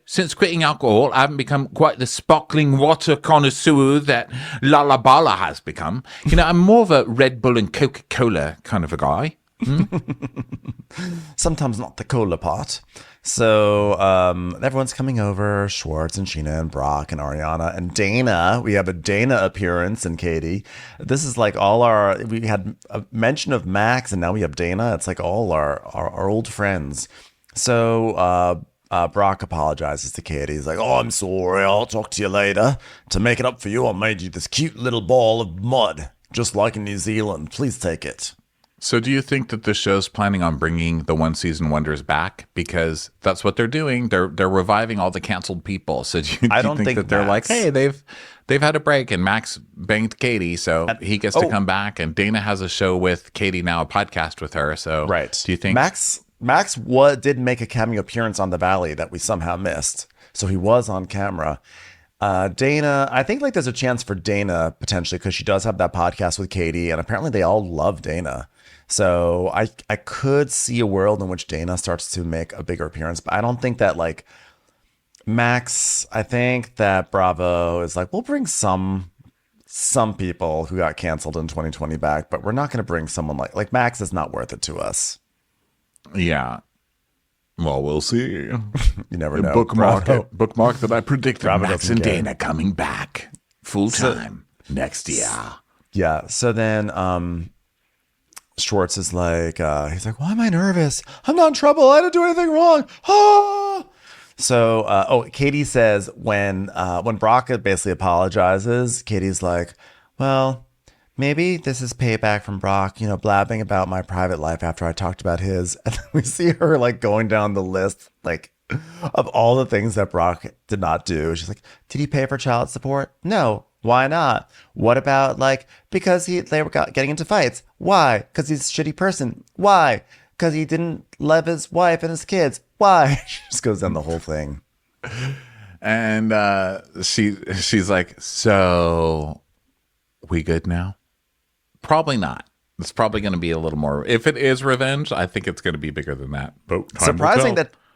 since quitting alcohol, I haven't become quite the sparkling water connoisseur that Lala Bala has become. I'm more of a Red Bull and Coca-Cola kind of a guy. Sometimes not the cola part. So everyone's coming over. Schwartz and Sheena and Brock and Ariana and Dana. We have a Dana appearance and Katie. This is like we had a mention of Max and now we have Dana. It's like all our old friends. So Brock apologizes to Katie. He's like, oh, I'm sorry. I'll talk to you later. To make it up for you, I made you this cute little ball of mud, just like in New Zealand. Please take it. So do you think that the show's planning on bringing the one season wonders back? Because that's what they're doing. They're reviving all the canceled people. So do you think that they're like, hey, they've had a break and Max banged Katie, so he gets to come back. And Dana has a show with Katie now, a podcast with her. So do you think Max did make a cameo appearance on The Valley that we somehow missed? So he was on camera. Dana, I think like there's a chance for Dana potentially because she does have that podcast with Katie, and apparently they all love Dana. So I could see a world in which Dana starts to make a bigger appearance, but I don't think that like Max. I think that Bravo is like, we'll bring some people who got canceled in 2020 back, but we're not going to bring someone like Max is not worth it to us. Yeah. Well, we'll see. You never know. Bookmark that I predicted Max and Dana coming back full time next year. Yeah. So then Schwartz is like, he's like, why am I nervous? I'm not in trouble. I didn't do anything wrong. Ah! So, Katie says when Brock basically apologizes, Katie's like, well, maybe this is payback from Brock, blabbing about my private life after I talked about his. And then we see her like going down the list, like of all the things that Brock did not do. She's like, did he pay for child support? No. Why not? What about like, because they were getting into fights? Why? Because he's a shitty person. Why? Because he didn't love his wife and his kids. Why? She just goes down the whole thing. And she's like, so we good now? Probably not. It's probably going to be a little more. If it is revenge, I think it's going to be bigger than that. But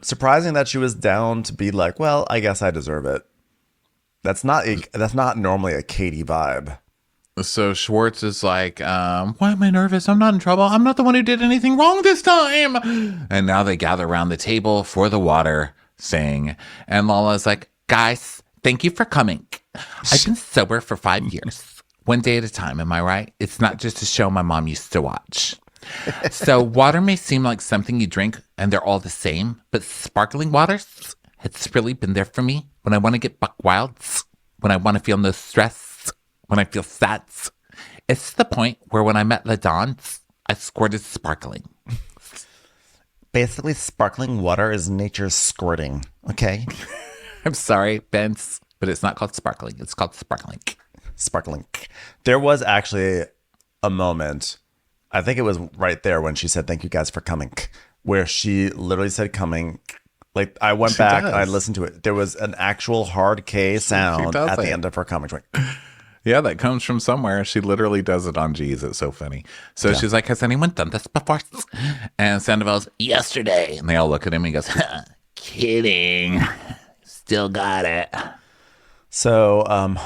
surprising that she was down to be like, well, I guess I deserve it. That's not normally a Katie vibe. So Schwartz is like, why am I nervous? I'm not in trouble. I'm not the one who did anything wrong this time. And now they gather around the table for the water, sing. And Lala's like, guys, thank you for coming. I've been sober for 5 years. One day at a time, am I right? It's not just a show my mom used to watch. So water may seem like something you drink and they're all the same, but sparkling water, it's really been there for me when I want to get buck wild, when I want to feel no stress, when I feel sad. It's the point where when I met LaDawn, I squirted sparkling. Basically, sparkling water is nature's squirting, okay? I'm sorry, Benz, but it's not called sparkling. It's called sparkling. Sparkling. There was actually a moment, I think it was right there when she said, thank you guys for coming, where she literally said coming. Like, I went back and I listened to it. There was an actual hard K sound at the end of her comment. Yeah, that comes from somewhere. She literally does it on G's. It's so funny. So she's like, has anyone done this before? And Sandoval's, yesterday. And they all look at him and he goes, kidding. Still got it. So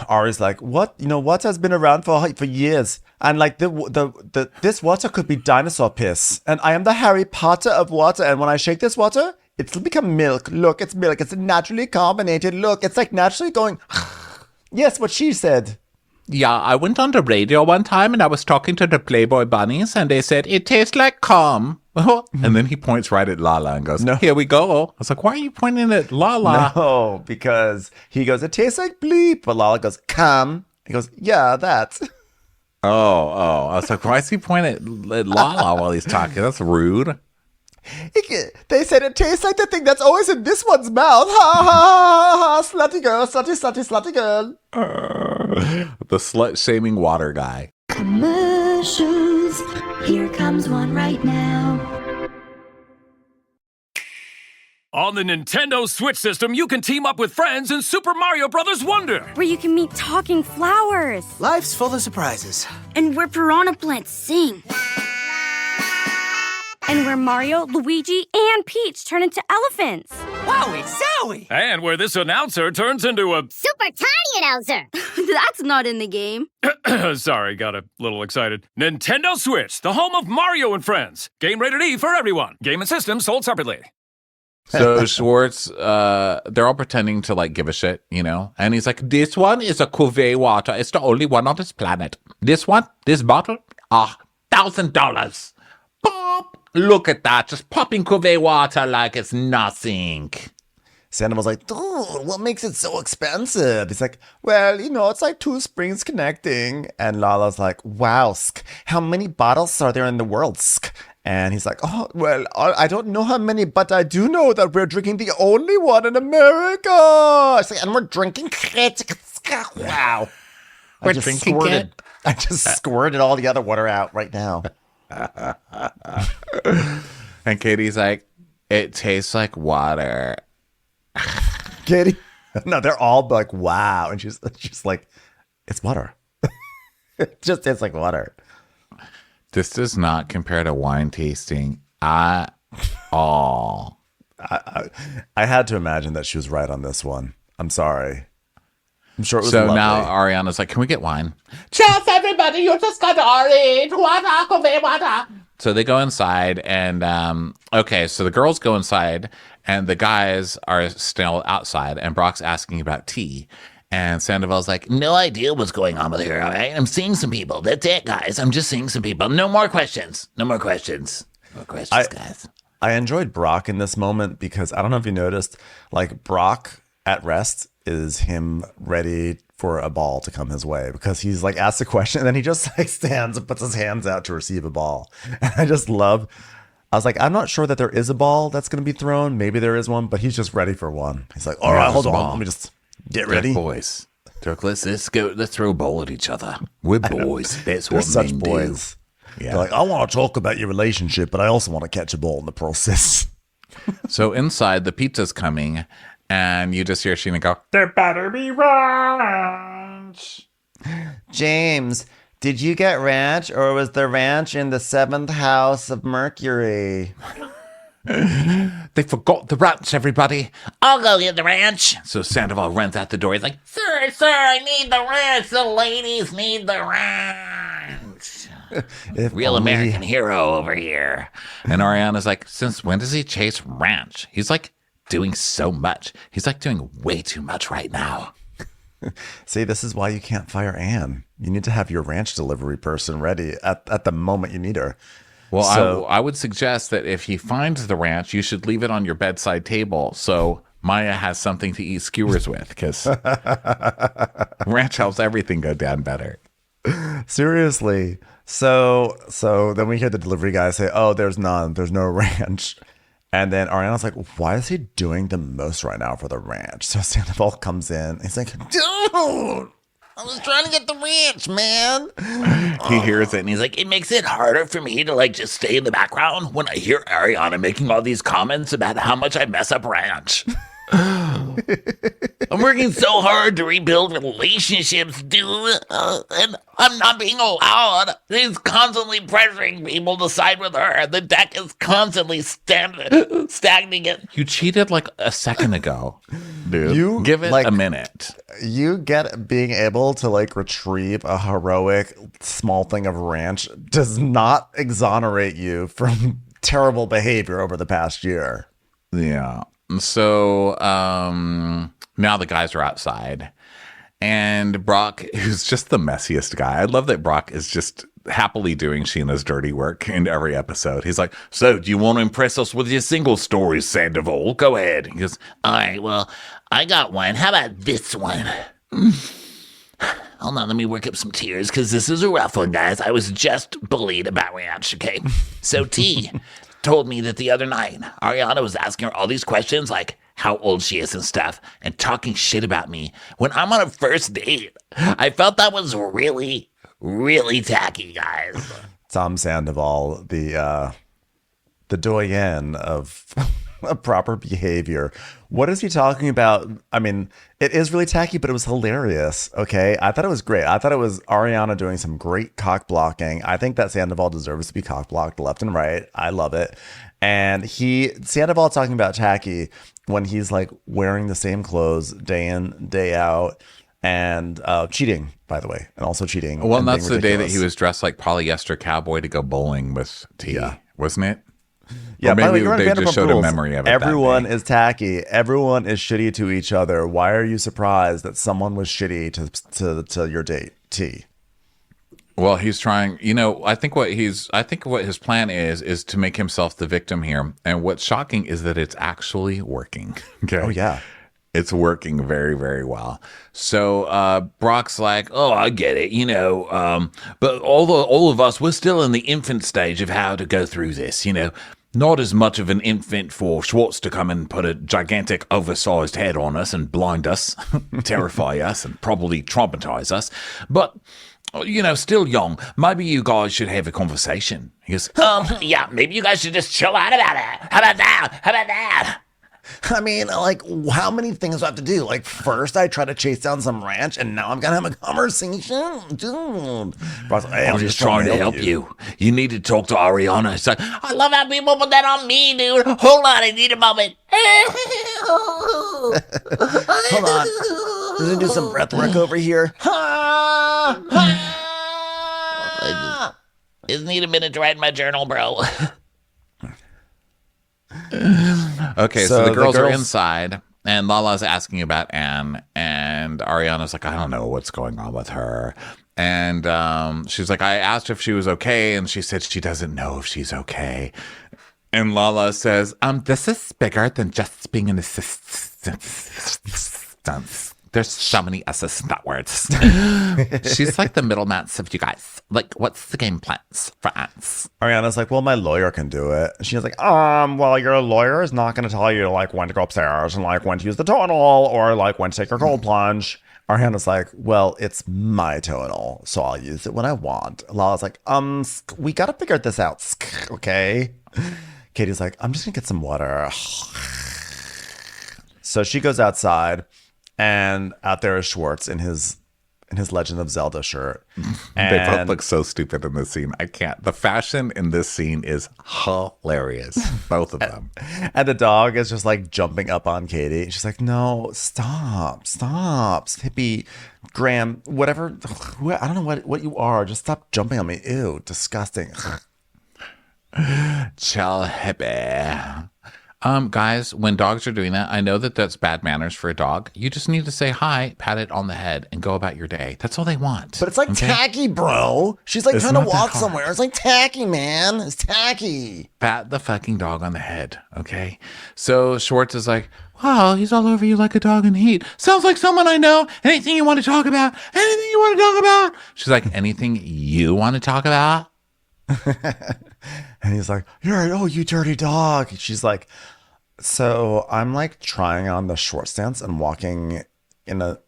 Ari's like, what? Water has been around for years. And like this water could be dinosaur piss. And I am the Harry Potter of water. And when I shake this water, it'll become milk. Look, it's milk. It's naturally carbonated. Look, it's like naturally going. Yes, what she said. Yeah, I went on the radio one time and I was talking to the Playboy bunnies and they said, it tastes like cum. And then he points right at Lala and goes, no. Here we go. I was like, why are you pointing at Lala? No, because he goes, it tastes like bleep. But Lala goes, cum. He goes, yeah, that. Oh. I was like, why is he pointing at Lala while he's talking? That's rude. They said it tastes like the thing that's always in this one's mouth. Ha ha ha ha. Slutty girl, slutty girl. The slut-shaming water guy. Commercials. Here comes one right now. On the Nintendo Switch system, you can team up with friends in Super Mario Bros. Wonder, where you can meet talking flowers. Life's full of surprises. And where piranha plants sing. And where Mario, Luigi, and Peach turn into elephants. Wowie zowie! And where this announcer turns into a super tiny announcer. That's not in the game. Sorry, got a little excited. Nintendo Switch, the home of Mario and Friends. Game rated E for everyone. Game and system sold separately. So Schwartz, they're all pretending to like give a shit, and he's like, this one is a cuvee water. It's the only one on this planet. This bottle, $1,000. Pop! Look at that, just popping cuvee water like it's nothing. Sandoval's like, dude, what makes it so expensive? He's like, well, it's like two springs connecting. And Lala's like, wow, how many bottles are there in the world? And he's like, oh, well, I don't know how many, but I do know that we're drinking the only one in America. It's like, and we're drinking it. Wow. We're drinking it. I just squirted all the other water out right now. And Katie's like, it tastes like water. Katie? No, they're all like, wow. And she's like, it's water. It just tastes like water. This does not compare to wine tasting at all. I had to imagine that she was right on this one. I'm sorry. I'm sure it was so lovely. Now Ariana's like, can we get wine? Cheers, everybody. You just got orange water. So they go inside and, so the girls go inside and the guys are still outside and Brock's asking about tea. And Sandoval's like, no idea what's going on with her, all right? I'm seeing some people. That's it, guys. I'm just seeing some people. No more questions. No more questions, guys. I enjoyed Brock in this moment because I don't know if you noticed, like Brock at rest is him ready for a ball to come his way because he's like asked a question and then he just like stands and puts his hands out to receive a ball. And I was like, I'm not sure that there is a ball that's going to be thrown. Maybe there is one, but he's just ready for one. He's like, all right, hold on. Let me just get ready. Boys. Dirk, let's go. Let's throw a ball at each other. We're boys. That's what such men boys. do. Yeah. They're like, I want to talk about your relationship, but I also want to catch a ball in the process. So inside, the pizza's coming, and you just hear Sheena go, there better be ranch. James, did you get ranch, or was the ranch in the seventh house of Mercury? They forgot the ranch, everybody. I'll go get the ranch. So Sandoval runs out the door. He's like, Sir, I need the ranch. The ladies need the ranch. Real American hero over here. And Ariana's like, since when does he chase ranch? He's like doing so much. He's like doing way too much right now. See, this is why you can't fire Anne. You need to have your ranch delivery person ready at the moment you need her. Well, so, I would suggest that if he finds the ranch, you should leave it on your bedside table so Maya has something to eat skewers with, because ranch helps everything go down better. Seriously. So then we hear the delivery guy say, oh, there's no ranch. And then Ariana's like, why is he doing the most right now for the ranch? So Sandoval comes in. He's like, dude, I was trying to get the ranch, man. He hears it and he's like, It makes it harder for me to like just stay in the background when I hear Ariana making all these comments about how much I mess up ranch. I'm working so hard to rebuild relationships, dude. And I'm not being allowed. He's constantly pressuring people to side with her. The deck is constantly stagnant. You cheated like a second ago, dude. Give it a minute. You get being able to like retrieve a heroic small thing of ranch does not exonerate you from terrible behavior over the past year. Yeah. So now the guys are outside, and Brock, who's just the messiest guy. I love that Brock is just happily doing Sheena's dirty work in every episode. He's like, so do you want to impress us with your single stories, Sandoval? Go ahead. He goes, all right, well, I got one. How about this one? Hold on, let me work up some tears, because this is a rough one, guys. I was just bullied about ranch, okay? So T told me that the other night, Ariana was asking her all these questions, like how old she is and stuff, and talking shit about me when I'm on a first date. I felt that was really, really tacky, guys. Tom Sandoval, the doyen of proper behavior. What is he talking about? I mean, it is really tacky, but it was hilarious. Okay. I thought it was great. I thought it was Ariana doing some great cock blocking. I think that Sandoval deserves to be cock blocked left and right. I love it. And Sandoval talking about tacky when he's like wearing the same clothes day in, day out, and cheating, by the way, and also cheating. Well, and that's the day that he was dressed like polyester cowboy to go bowling with T, wasn't it? Yeah, or maybe by the way, you're on they just Vanderpump showed Rules. a memory of it. Everyone is tacky. Everyone is shitty to each other. Why are you surprised that someone was shitty to your date, T? Well, he's trying. I think what his plan is to make himself the victim here. And what's shocking is that it's actually working. Okay. Oh yeah. It's working very, very well. So Brock's like, oh, I get it, but all of us, we're still in the infant stage of how to go through this, Not as much of an infant for Schwartz to come and put a gigantic oversized head on us and blind us, terrify us, and probably traumatize us. But, still young. Maybe you guys should have a conversation. He goes, yeah, maybe you guys should just chill out about it. How about that? I mean, like, how many things do I have to do? Like, first I try to chase down some ranch, and now I'm gonna have a conversation, dude. Like, hey, I'm just trying to help you. You need to talk to Ariana. It's like, I love how people put that on me, dude. Hold on, I need a moment. Hold on, we're gonna do some breath work over here. I just need a minute to write in my journal, bro. Okay, so the girls are inside, and Lala's asking about Anne, and Ariana's like, I don't know what's going on with her. And she's like, I asked her if she was okay, and she said she doesn't know if she's okay. And Lala says, this is bigger than just being an assistant. There's so many assistant words. She's like the middleman of you guys. Like, what's the game plans for Ants? Ariana's like, well, my lawyer can do it. She's like, well, your lawyer is not going to tell you, like, when to go upstairs and, like, when to use the tonal or, like, when to take your cold plunge. Ariana's like, well, it's my tonal, so I'll use it when I want. Lala's like, we got to figure this out, okay? Katie's like, I'm just going to get some water. So she goes outside. And out there is Schwartz in his Legend of Zelda shirt. And they both look so stupid in this scene. I can't. The fashion in this scene is hilarious. Both of them. And the dog is just like jumping up on Katie. She's like, no, stop. Hippie, Graham, whatever. I don't know what you are. Just stop jumping on me. Ew, disgusting. Chill, hippie. Guys, when dogs are doing that, I know that that's bad manners for a dog. You just need to say hi, pat it on the head, and go about your day. That's all they want. But it's like tacky, bro. She's like trying to walk somewhere. It's like tacky, man. It's tacky. Pat the fucking dog on the head, okay? So Schwartz is like, wow, he's all over you like a dog in heat. Sounds like someone I know. Anything you want to talk about? Anything you want to talk about? She's like, anything you want to talk about? And he's like, you dirty dog. She's like, so I'm like trying on the short stance and walking the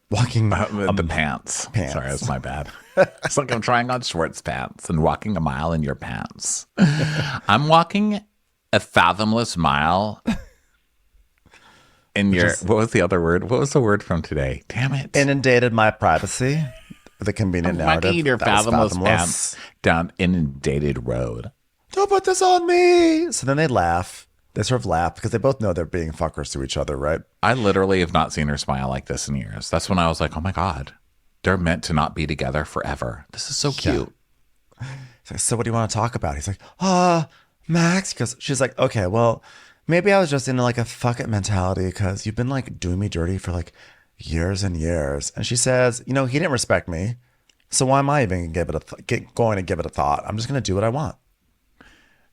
pants. Sorry, that's my bad. It's like I'm trying on Schwartz pants and walking a mile in your pants. I'm walking a fathomless mile in your, what was the other word? What was the word from today? Damn it. Inundated my privacy with a convenient narrative. Your that was fathomless fathomless. pants down inundated road. Don't put this on me. So then they laugh. They sort of laugh because they both know they're being fuckers to each other, right? I literally have not seen her smile like this in years. That's when I was like, oh my God, they're meant to not be together forever. This is so cute. He's like, so what do you want to talk about? He's like, Max. Because she's like, okay, well, maybe I was just in like a fuck it mentality because you've been like doing me dirty for like years and years. And she says, he didn't respect me. So why am I even going to give it a thought? I'm just going to do what I want.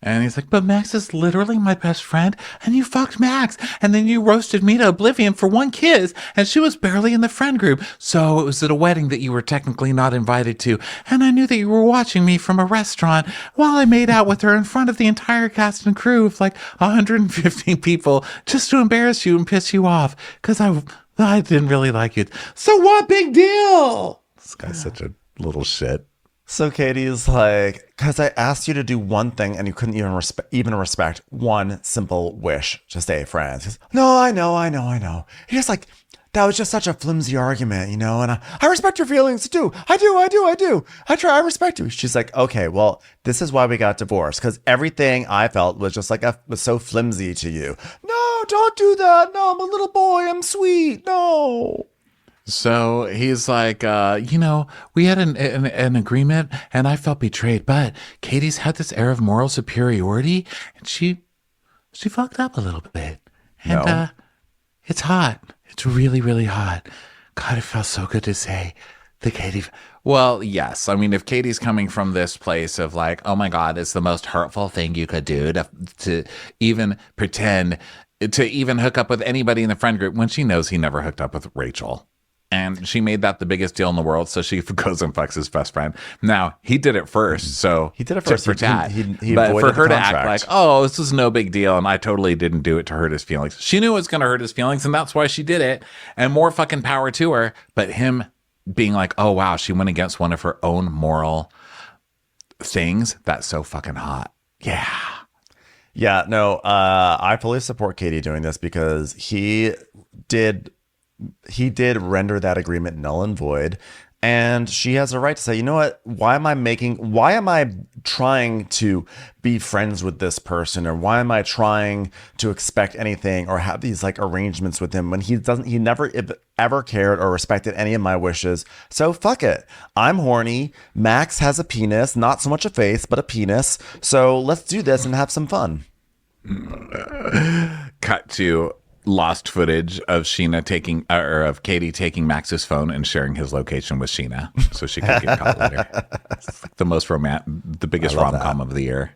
And he's like, but Max is literally my best friend, and you fucked Max, and then you roasted me to oblivion for one kiss, and she was barely in the friend group, so it was at a wedding that you were technically not invited to, and I knew that you were watching me from a restaurant while I made out with her in front of the entire cast and crew of like 150 people just to embarrass you and piss you off, because I didn't really like you. So what big deal? This guy's such a little shit. So Katie's like, because I asked you to do one thing and you couldn't even respect one simple wish to stay friends. He goes, no, I know. He's like, that was just such a flimsy argument, and I respect your feelings too. I do. I respect you. She's like, okay, well, this is why we got divorced, because everything I felt was just like, was so flimsy to you. No, don't do that. No, I'm a little boy. I'm sweet. No. So he's like, we had an agreement and I felt betrayed, but Katie's had this air of moral superiority and she fucked up a little bit. And it's hot. It's really, really hot. God, it felt so good to say that Katie. Well, yes. I mean, if Katie's coming from this place of like, oh my God, it's the most hurtful thing you could do to even pretend to even hook up with anybody in the friend group when she knows he never hooked up with Rachel. And she made that the biggest deal in the world, so she goes and fucks his best friend. Now, he did it first, so he did it first for tat. He but for her to contract. act like, oh, this is no big deal, and I totally didn't do it to hurt his feelings. She knew it was going to hurt his feelings, and that's why she did it. And more fucking power to her. But him being like, oh, wow, she went against one of her own moral things. That's so fucking hot. Yeah. Yeah, no, I fully support Katie doing this because he did render that agreement null and void, and she has a right to say, you know what, why am I trying to be friends with this person, or why am I trying to expect anything or have these like arrangements with him when he never ever cared or respected any of my wishes? So fuck it, I'm horny. Max has a penis, not so much a face but a penis, so let's do this and have some fun. Cut to lost footage of of Katie taking Max's phone and sharing his location with Sheena so she could get caught later. It's like the biggest rom-com of the year.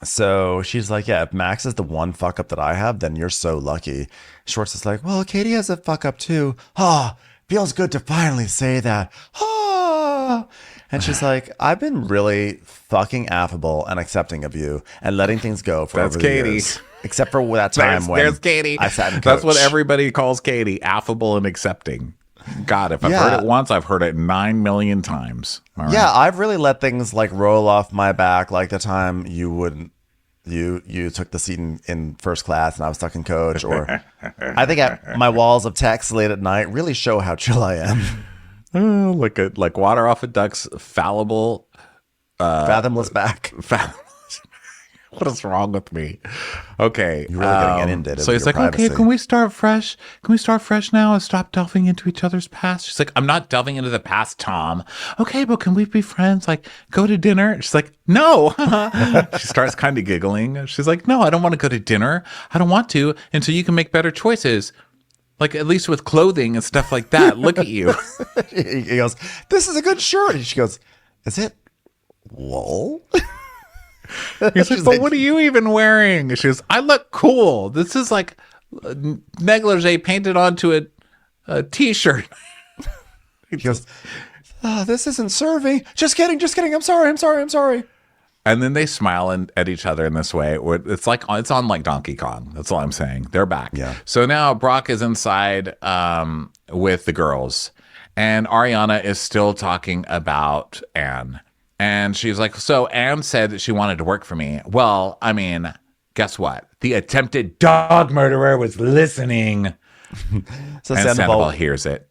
So she's like, yeah, if Max is the one fuck up that I have, then you're so lucky. Schwartz is like, well, Katie has a fuck up too. Feels good to finally say that. And she's like, I've been really fucking affable and accepting of you and letting things go for over the Katie. years. Except for that time when there's Katie. I sat in That's coach. what everybody calls Katie, affable and accepting. God, if I've heard it once, I've heard it 9 million times. All right. Yeah, I've really let things like roll off my back, like the time you took the seat in first class and I was stuck in coach, or I think my walls of text late at night really show how chill I am. Like water off a duck's fallible, fathomless back. What is wrong with me? Okay. You're really getting inundated. So he's like, privacy. okay, can we start fresh? Can we start fresh now and stop delving into each other's past? She's like, I'm not delving into the past, Tom. Okay, but can we be friends? Like, go to dinner? She's like, no. She starts kind of giggling. She's like, no, I don't want to go to dinner. I don't want to until you can make better choices. Like, at least with clothing and stuff like that. Look at you. He goes, this is a good shirt. And she goes, is it wool? He's like, but what are you even wearing? She goes, I look cool. This is like negligee painted onto a t-shirt. He goes, this isn't serving. Just kidding. I'm sorry. And then they smile at each other in this way. It's on like Donkey Kong. That's all I'm saying. They're back. Yeah. So now Brock is inside with the girls, and Ariana is still talking about Anne. And she's like, so Anne said that she wanted to work for me. Well, I mean, guess what? The attempted dog murderer was listening. So and Sandoval hears it.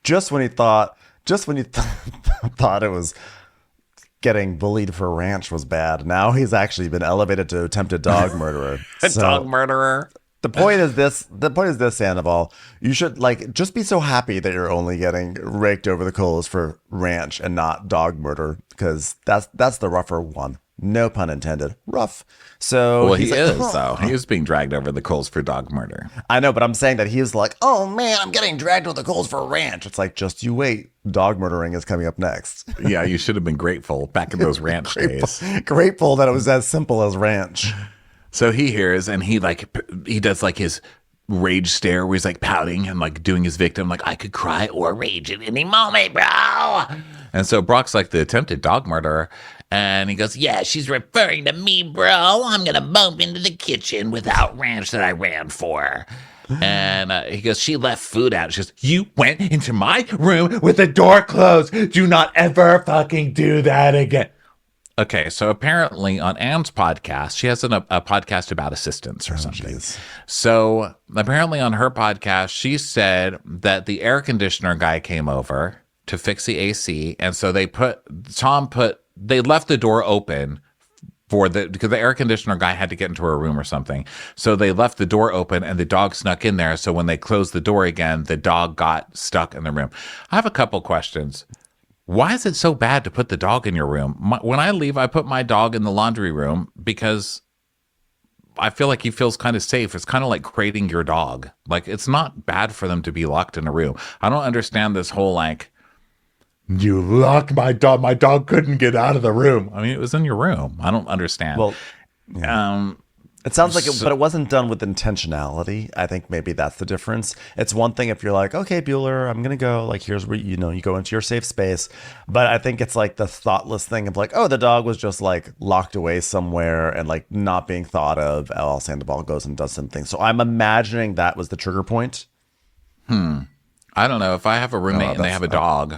just when he thought it was getting bullied for ranch was bad, now he's actually been elevated to attempted dog murderer. Dog murderer. The point is this, Sandoval. You should just be so happy that you're only getting raked over the coals for ranch and not dog murder, because that's the rougher one. No pun intended. Rough. So he is being dragged over the coals for dog murder. I know, but I'm saying that he's like, oh man, I'm getting dragged over the coals for ranch. It's like, just you wait. Dog murdering is coming up next. Yeah, you should have been grateful back in those ranch days. Grateful that it was as simple as ranch. So he hears, and he does his rage stare where he's pouting and doing his victim, I could cry or rage at any moment, bro. And so Brock's the attempted dog murderer. And he goes, yeah, she's referring to me, bro. I'm going to bump into the kitchen without ranch that I ran for. And he goes, she left food out. She goes, you went into my room with the door closed. Do not ever fucking do that again. Okay, so apparently on Anne's podcast, she has a podcast about assistants or something. Geez. So apparently on her podcast, she said that the air conditioner guy came over to fix the AC. And so they left the door open because the air conditioner guy had to get into her room or something. So they left the door open and the dog snuck in there. So when they closed the door again, the dog got stuck in the room. I have a couple questions. Why is it so bad to put the dog in your room? When I leave, I put my dog in the laundry room because I feel like he feels kind of safe. It's kind of like crating your dog. It's not bad for them to be locked in a room. I don't understand this whole you locked my dog. My dog couldn't get out of the room. I mean, it was in your room. I don't understand. Well, yeah. It sounds like but it wasn't done with intentionality. I think maybe that's the difference. It's one thing if you're like, okay, Bueller, I'm going to go. Here's where, you go into your safe space. But I think it's the thoughtless thing of oh, the dog was just locked away somewhere and not being thought of. Sandoval goes and does something. So I'm imagining that was the trigger point. I don't know. If I have a roommate and they have a dog,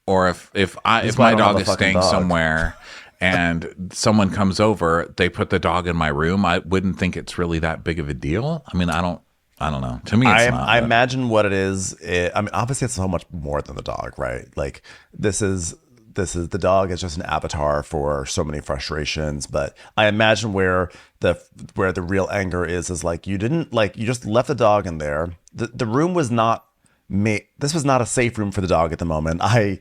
or if my dog is staying somewhere and someone comes over, they put the dog in my room, I wouldn't think it's really that big of a deal. I mean, I don't know. To me, it's not. I imagine what it is. Obviously, it's so much more than the dog, right? This is the dog is just an avatar for so many frustrations. But I imagine where the real anger is you didn't you just left the dog in there. The room was not this was not a safe room for the dog at the moment. I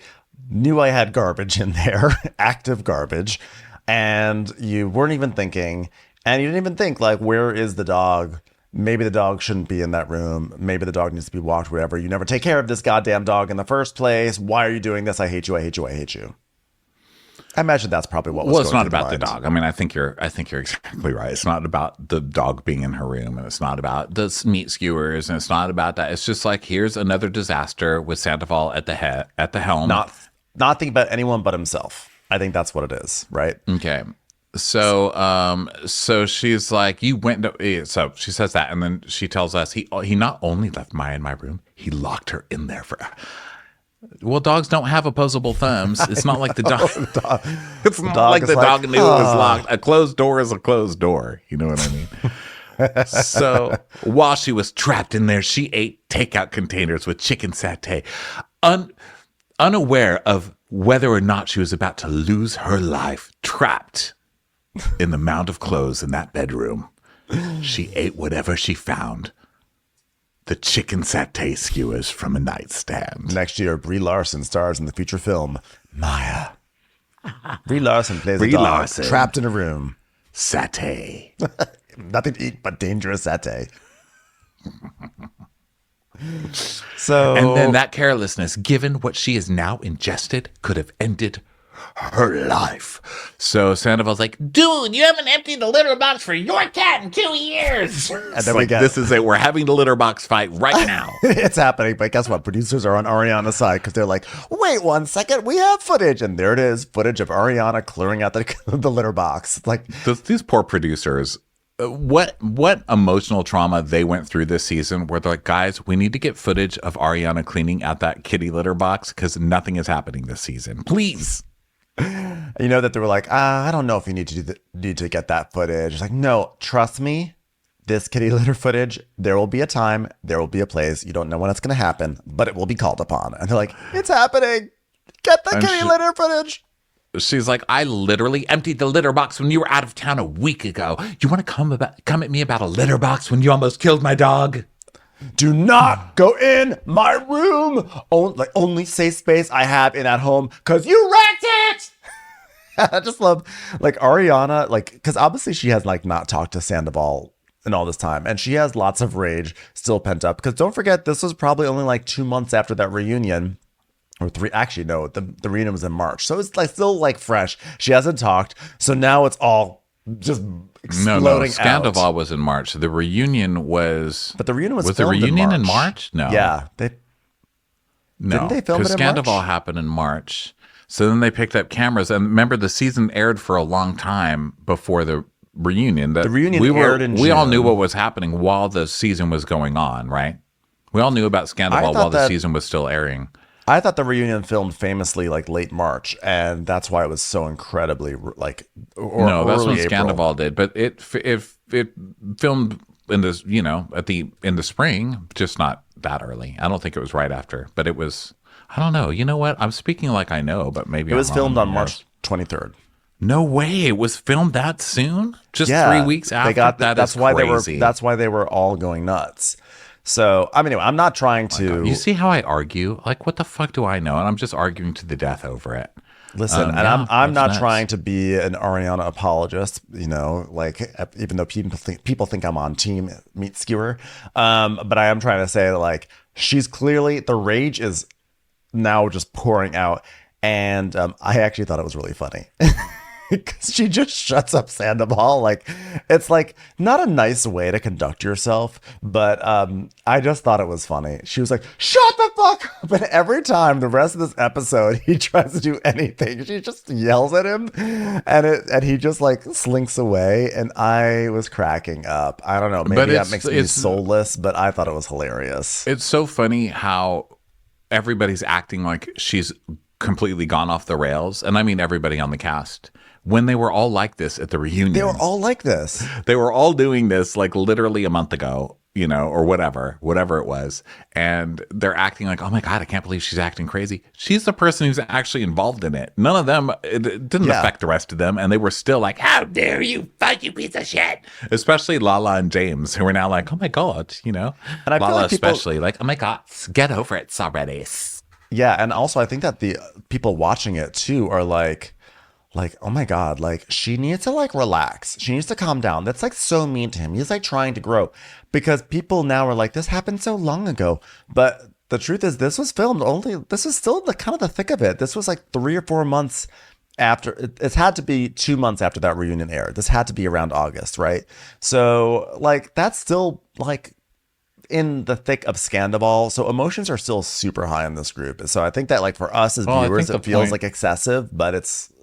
knew I had garbage in there, active garbage, and you weren't even thinking, and you didn't even think where is the dog? Maybe the dog shouldn't be in that room. Maybe the dog needs to be walked, whatever. You never take care of this goddamn dog in the first place. Why are you doing this? I hate you. I hate you. I hate you. I imagine that's probably what was going going through the mind. Well, it's not about the dog. I mean, I think you're exactly right. It's not about the dog being in her room, and it's not about the meat skewers, and it's not about that. It's just here's another disaster with Sandoval at the helm. Not thinking about anyone but himself. I think that's what it is, right? Okay. So she's like, you went to, so she says that, and then she tells us he not only left Maya in my room, he locked her in there for. Well, dogs don't have opposable thumbs. It's not like the dog. It's not like the dog knew it was locked. A closed door is a closed door. You know what I mean? So while she was trapped in there, she ate takeout containers with chicken satay, unaware of whether or not she was about to lose her life, trapped in the mound of clothes in that bedroom. She ate whatever she found. The chicken satay skewers from a nightstand. Next year, Brie Larson stars in the feature film Maya. Brie Larson plays a dog trapped in a room. Satay. Nothing to eat but dangerous satay. So, and then that carelessness, given what she has now ingested, could have ended her life. So Sandoval's like, dude, you haven't emptied the litter box for your cat in 2 years. And then this is it. We're having the litter box fight right now. It's happening. But guess what? Producers are on Ariana's side because they're like, wait 1 second, we have footage. And there it is, footage of Ariana clearing out the litter box. These poor producers. What emotional trauma they went through this season where they're like, guys, we need to get footage of Ariana cleaning out that kitty litter box because nothing is happening this season. Please. You know that they were like, I don't know if you need to need to get that footage. It's like, no, trust me. This kitty litter footage, there will be a time, there will be a place. You don't know when it's going to happen, but it will be called upon. And they're like, it's happening. Get the kitty litter footage. She's like, I literally emptied the litter box when you were out of town a week ago. You want to come at me about a litter box when you almost killed my dog? Do not go in my room. Only safe space I have in at home because you wrecked it. I just love like Ariana, like, because obviously she has like not talked to Sandoval in all this time, and she has lots of rage still pent up, because don't forget, this was probably only like 2 months after that reunion, or 3. Actually, no, the reunion was in March, so it's like still like fresh. She hasn't talked, so now it's all just exploding. Sandoval out. was in March. The reunion was, but the reunion was the filmed reunion in March? No, yeah, didn't they film it in Sandoval March? happened in March. So then they picked up cameras, and remember, the season aired for a long time before the reunion. The reunion aired in we all June. knew what was happening while the season was going on, right? We all knew about Sandoval while the season was still airing. I thought the reunion filmed famously like late March, and that's why it was so incredibly like. No, that's early when April. Sandoval did, but it filmed in this, in the spring, just not that early. I don't think it was right after, but it was. I don't know. You know what? I'm speaking like I know, but maybe it was I'm filmed wrong, on March 23rd. No way! It was filmed that soon? Just 3 weeks after? That's why crazy. That's why they were all going nuts. So I mean, anyway, I'm not trying to. You see how I argue? Like, what the fuck do I know? And I'm just arguing to the death over it. Listen, and I'm not trying to be an Ariana apologist. You know, like even though people think I'm on team meat skewer, but I am trying to say that like she's clearly, the rage is now just pouring out, and I actually thought it was really funny. Because she just shuts up Sandoval. Like, it's like not a nice way to conduct yourself, but I just thought it was funny. She was like, shut the fuck up. And every time the rest of this episode, he tries to do anything, she just yells at him, and he just like slinks away. And I was cracking up. I don't know. Maybe that makes me soulless, but I thought it was hilarious. It's so funny how everybody's acting like she's completely gone off the rails. And I mean everybody on the cast. When they were all like this at the reunion. They were all like this. They were all doing this like literally a month ago, or whatever it was. And they're acting like, oh my God, I can't believe she's acting crazy. She's the person who's actually involved in it. None of them, it didn't affect the rest of them. And they were still like, how dare you, fuck you piece of shit. Especially Lala and James, who are now like, oh my God, And I feel Lala like people, especially like, oh my God, get over it already. Yeah. And also I think that the people watching it too are like, oh my God, like she needs to like relax. She needs to calm down. That's like so mean to him. He's like trying to grow, because people now are like, this happened so long ago. But the truth is, this was filmed this is still the kind of the thick of it. This was like 3 or 4 months after. It's had to be 2 months after that reunion aired. This had to be around August, right? So like that's still like in the thick of Sandoval. So emotions are still super high in this group. So I think that like for us as viewers, it feels like excessive, but it's.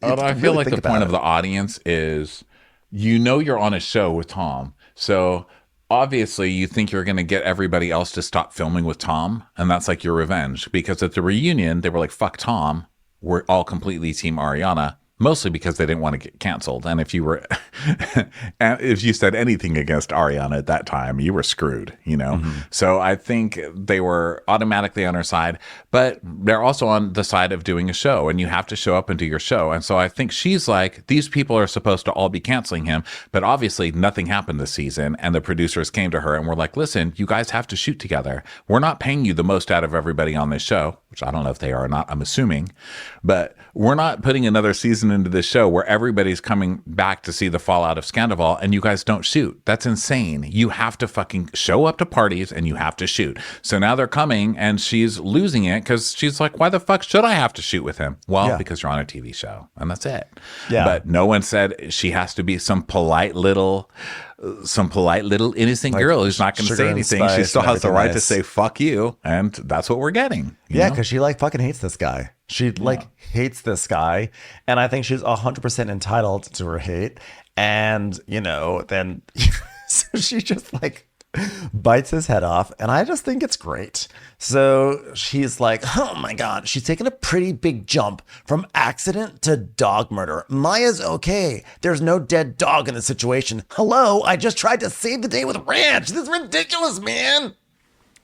I feel like the point of the audience is, you're on a show with Tom. So obviously you think you're going to get everybody else to stop filming with Tom. And that's like your revenge. Because at the reunion, they were like, fuck Tom. We're all completely team Ariana. Mostly because they didn't want to get canceled. And if you said anything against Ariana at that time, you were screwed, Mm-hmm. So I think they were automatically on her side, but they're also on the side of doing a show, and you have to show up and do your show. And so I think she's like, these people are supposed to all be canceling him, but obviously nothing happened this season. And the producers came to her and were like, listen, you guys have to shoot together. We're not paying you the most out of everybody on this show, which I don't know if they are or not, I'm assuming, but we're not putting another season into this show where everybody's coming back to see the fallout of Sandoval and you guys don't shoot. That's insane. You have to fucking show up to parties and you have to shoot. So now they're coming and she's losing it because she's like, why the fuck should I have to shoot with him? Well, because you're on a TV show, and that's it. Yeah. But no one said she has to be some polite little innocent girl who's not going to say anything. She still has the right to say fuck you, and that's what we're getting. Yeah, because she like fucking hates this guy. She like hates this guy, and I think she's 100% entitled to her hate. And then so she just like bites his head off, and I just think it's great. So she's like, oh my God, she's taking a pretty big jump from accident to dog murder. Maya's okay. There's no dead dog in the situation. Hello, I just tried to save the day with ranch. This is ridiculous, man.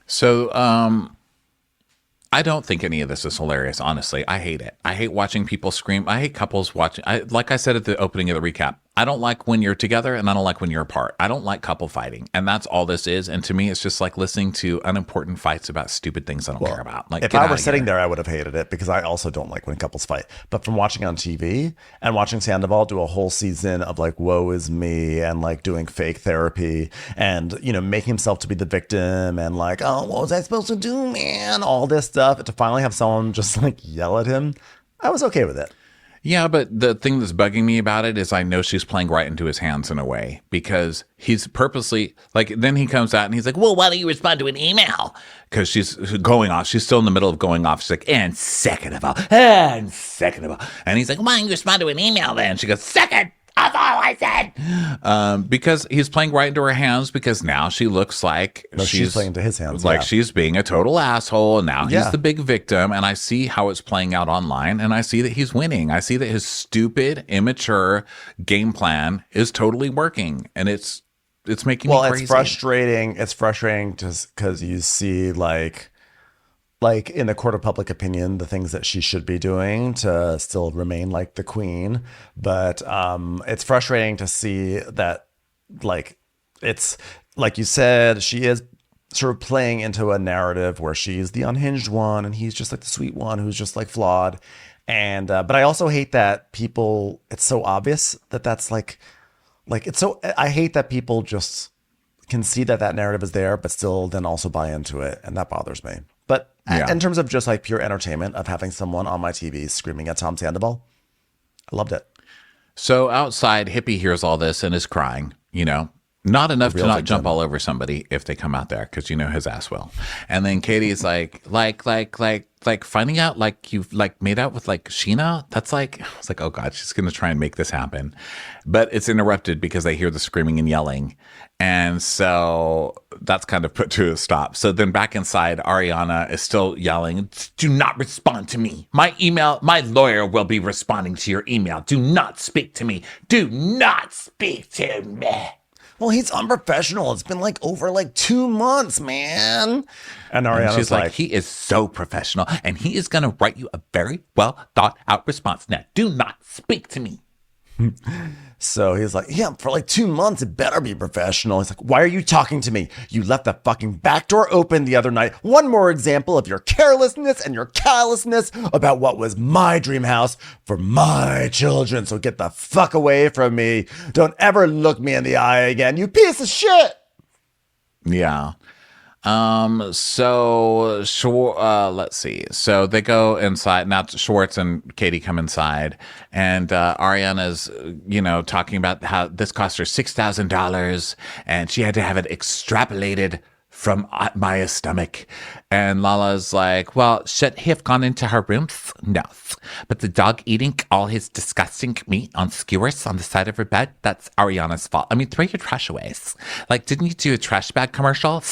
So, I don't think any of this is hilarious, honestly. I hate it. I hate watching people scream. I hate couples watching. Like I said at the opening of the recap, I don't like when you're together and I don't like when you're apart. I don't like couple fighting. And that's all this is. And to me, it's just like listening to unimportant fights about stupid things I don't care about. Like, if I were sitting there, I would have hated it because I also don't like when couples fight. But from watching on TV and watching Sandoval do a whole season of like, woe is me, and like doing fake therapy and, you know, making himself to be the victim and like, oh, what was I supposed to do, man? All this stuff. To finally have someone just like yell at him, I was okay with it. Yeah, but the thing that's bugging me about it is I know she's playing right into his hands in a way, because he's purposely like, then he comes out and he's like, well, why don't you respond to an email? Because she's going off. She's still in the middle of going off. She's like, and second of all. And he's like, why don't you respond to an email then? She goes, second. That's all I said. Because he's playing right into her hands, because now she looks like she's playing into his hands. Like she's being a total asshole. And now he's the big victim. And I see how it's playing out online. And I see that he's winning. I see that his stupid, immature game plan is totally working. And it's making me crazy. It's frustrating. It's frustrating just because you see like in the court of public opinion, the things that she should be doing to still remain like the queen. But it's frustrating to see that, like, it's like you said, she is sort of playing into a narrative where she's the unhinged one and he's just like the sweet one who's just like flawed. And but I also hate that people, it's so obvious that that's like it's so, I hate that people just can see that narrative is there, but still then also buy into it. And that bothers me. But in terms of just like pure entertainment of having someone on my TV screaming at Tom Sandoval, I loved it. So outside, Hippie hears all this and is crying, you know, not enough to not jump all over somebody if they come out there, because you know his ass will. And then Katie's like finding out like you've like made out with like Sheena. That's like, it's like, oh God, she's going to try and make this happen. But it's interrupted because they hear the screaming and yelling. And so that's kind of put to a stop. So then back inside, Ariana is still yelling, do not respond to me. My lawyer will be responding to your email. Do not speak to me. Do not speak to me. Well, he's unprofessional. It's been like over like 2 months, man. And Ariana's she's like, he is so professional and he is going to write you a very well thought out response. Now, do not speak to me. So he's like, yeah, for like 2 months, it better be professional. He's like, why are you talking to me? You left the fucking back door open the other night. One more example of your carelessness and your callousness about what was my dream house for my children. So get the fuck away from me. Don't ever look me in the eye again, you piece of shit. Yeah. So let's see. So they go inside. Now Schwartz and Katie come inside, and Ariana's, you know, talking about how this cost her $6,000, and she had to have it extrapolated from Maya's stomach. And Lala's like, well, should he have gone into her room? No. But the dog eating all his disgusting meat on skewers on the side of her bed, that's Ariana's fault. I mean, throw your trash away. Like, didn't you do a trash bag commercial?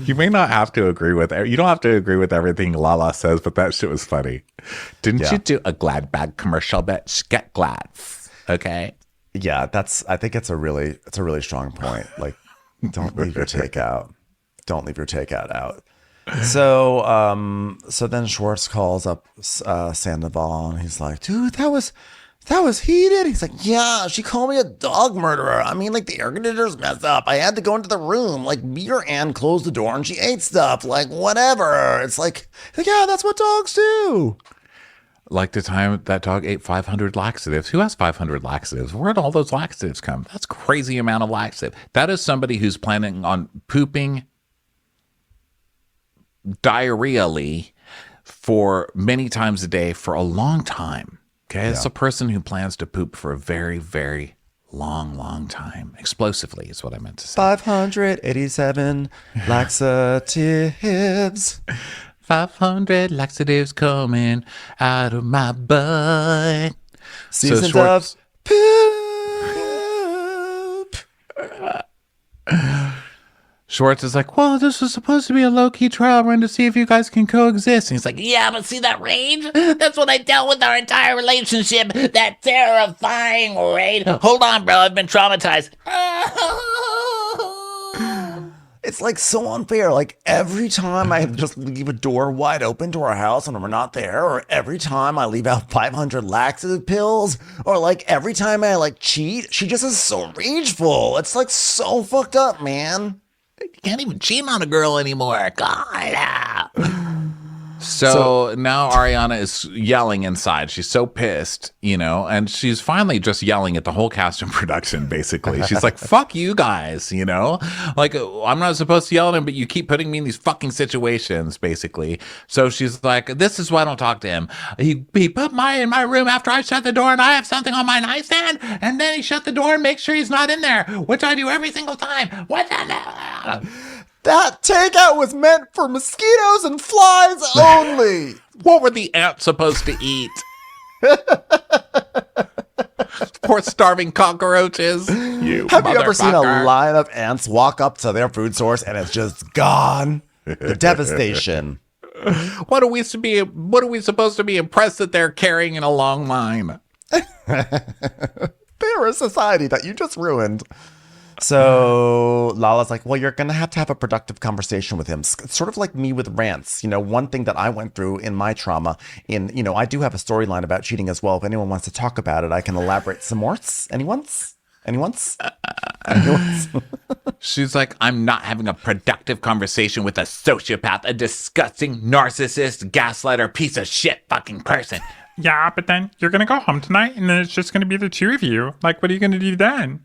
You may not have to agree with it. You don't have to agree with everything Lala says, but that shit was funny. Didn't you do a Glad bag commercial, bitch? Get Glads. Okay. Yeah, I think it's a really strong point. Like, don't leave your takeout. Don't leave your takeout out. So then Schwartz calls up Sandoval and he's like, dude, that was heated. He's like, yeah, she called me a dog murderer. I mean, like, the air conditioner's messed up. I had to go into the room. Like, me or Anne closed the door and she ate stuff. Like, whatever. It's like, yeah, that's what dogs do. Like the time that dog ate 500 laxatives. Who has 500 laxatives? Where'd all those laxatives come? That's a crazy amount of laxative. That is somebody who's planning on pooping diarrheally for many times a day for a long time. Okay, it's a person who plans to poop for a very, very long time. Explosively is what I meant to say. 587 laxatives. 500 laxatives coming out of my butt. Seasons of poop. Schwartz is like, well, this was supposed to be a low-key trial run to see if you guys can coexist. And he's like, Yeah, but see that rage? That's what I dealt with our entire relationship. That terrifying rage. Hold on, bro. I've been traumatized. It's like so unfair. Like every time I just leave a door wide open to our house and we're not there, or every time I leave out 500 laxative pills, or like every time I like cheat, she just is so rageful. It's like so fucked up, man. You can't even cheat on a girl anymore. God. So now Ariana is yelling inside. She's so pissed, and she's finally just yelling at the whole cast and production, basically. She's like, fuck you guys, Like, I'm not supposed to yell at him, but you keep putting me in these fucking situations, basically. So she's like, this is why I don't talk to him. He put in my room after I shut the door, and I have something on my nightstand, and then he shut the door and makes sure he's not in there, which I do every single time. What the hell? That takeout was meant for mosquitoes and flies only. What were the ants supposed to eat? Poor starving cockroaches. Have you ever seen a line of ants walk up to their food source and it's just gone? The devastation. What are we supposed to be impressed that they're carrying in a long line? They're a society that you just ruined. So Lala's like, well, you're going to have a productive conversation with him. It's sort of like me with rants. One thing that I went through in my trauma I do have a storyline about cheating as well. If anyone wants to talk about it, I can elaborate some more. Anyone's? She's like, I'm not having a productive conversation with a sociopath, a disgusting narcissist, gaslighter, piece of shit fucking person. Yeah, but then you're going to go home tonight and then it's just going to be the two of you. Like, what are you going to do then?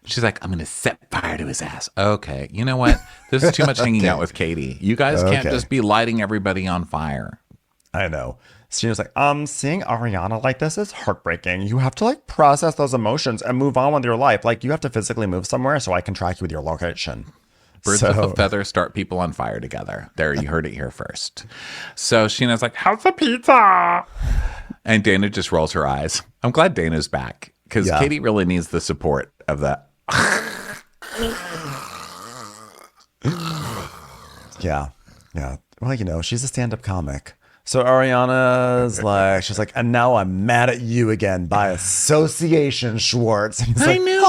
She's like, I'm going to set fire to his ass. Okay, you know what? This is too much hanging out with Katie. You guys can't just be lighting everybody on fire. I know. She was like, seeing Ariana like this is heartbreaking. You have to like process those emotions and move on with your life. Like you have to physically move somewhere so I can track you with your location. Birds with a feather start people on fire together. There, you heard it here first. So Sheena's like, how's the pizza? And Dana just rolls her eyes. I'm glad Dana's back because Katie really needs the support of that. Yeah. Well, she's a stand-up comic. So Ariana's like, she's like, and now I'm mad at you again by association, Schwartz. I knew it.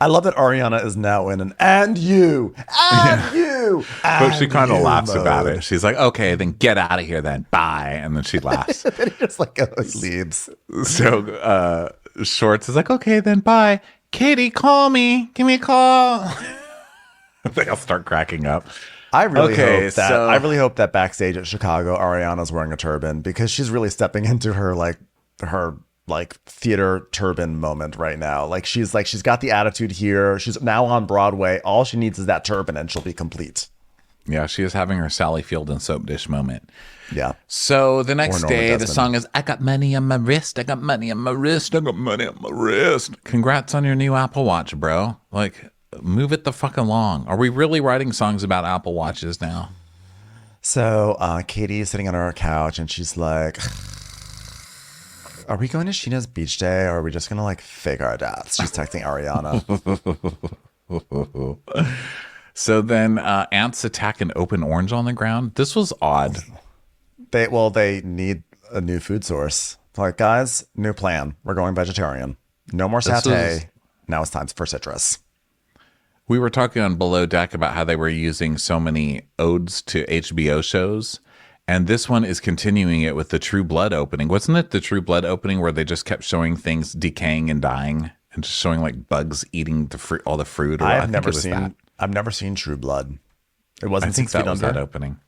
I love that Ariana is now in an and you. But she kind of laughs about it. She's like, okay, then get out of here then. Bye. And then she laughs. Then he just like leaves. So Schwartz is like, okay, then bye. Katie, call me. Give me a call. They'll start cracking up. I really hope that backstage at Chicago, Ariana's wearing a turban because she's really stepping into her theater turban moment right now. Like she's got the attitude here. She's now on Broadway. All she needs is that turban and she'll be complete. Yeah, she is having her Sally Field and soap dish moment. Yeah. So the next day, the song is, I got money on my wrist. I got money on my wrist. I got money on my wrist. Congrats on your new Apple Watch, bro. Like, move it the fuck along. Are we really writing songs about Apple Watches now? So Katie is sitting on her couch and she's like, are we going to Sheena's beach day or are we just going to like fake our deaths? She's texting Ariana. So then ants attack an open orange on the ground. This was odd. They need a new food source. Like, guys, new plan. We're going vegetarian. No more satay. Now it's time for citrus. We were talking on Below Deck about how they were using so many odes to HBO shows. And this one is continuing it with the True Blood opening. Wasn't it the True Blood opening where they just kept showing things decaying and dying and just showing like bugs eating the fruit, all the fruit? Or I've never seen True Blood. It wasn't 6 feet under. That opening.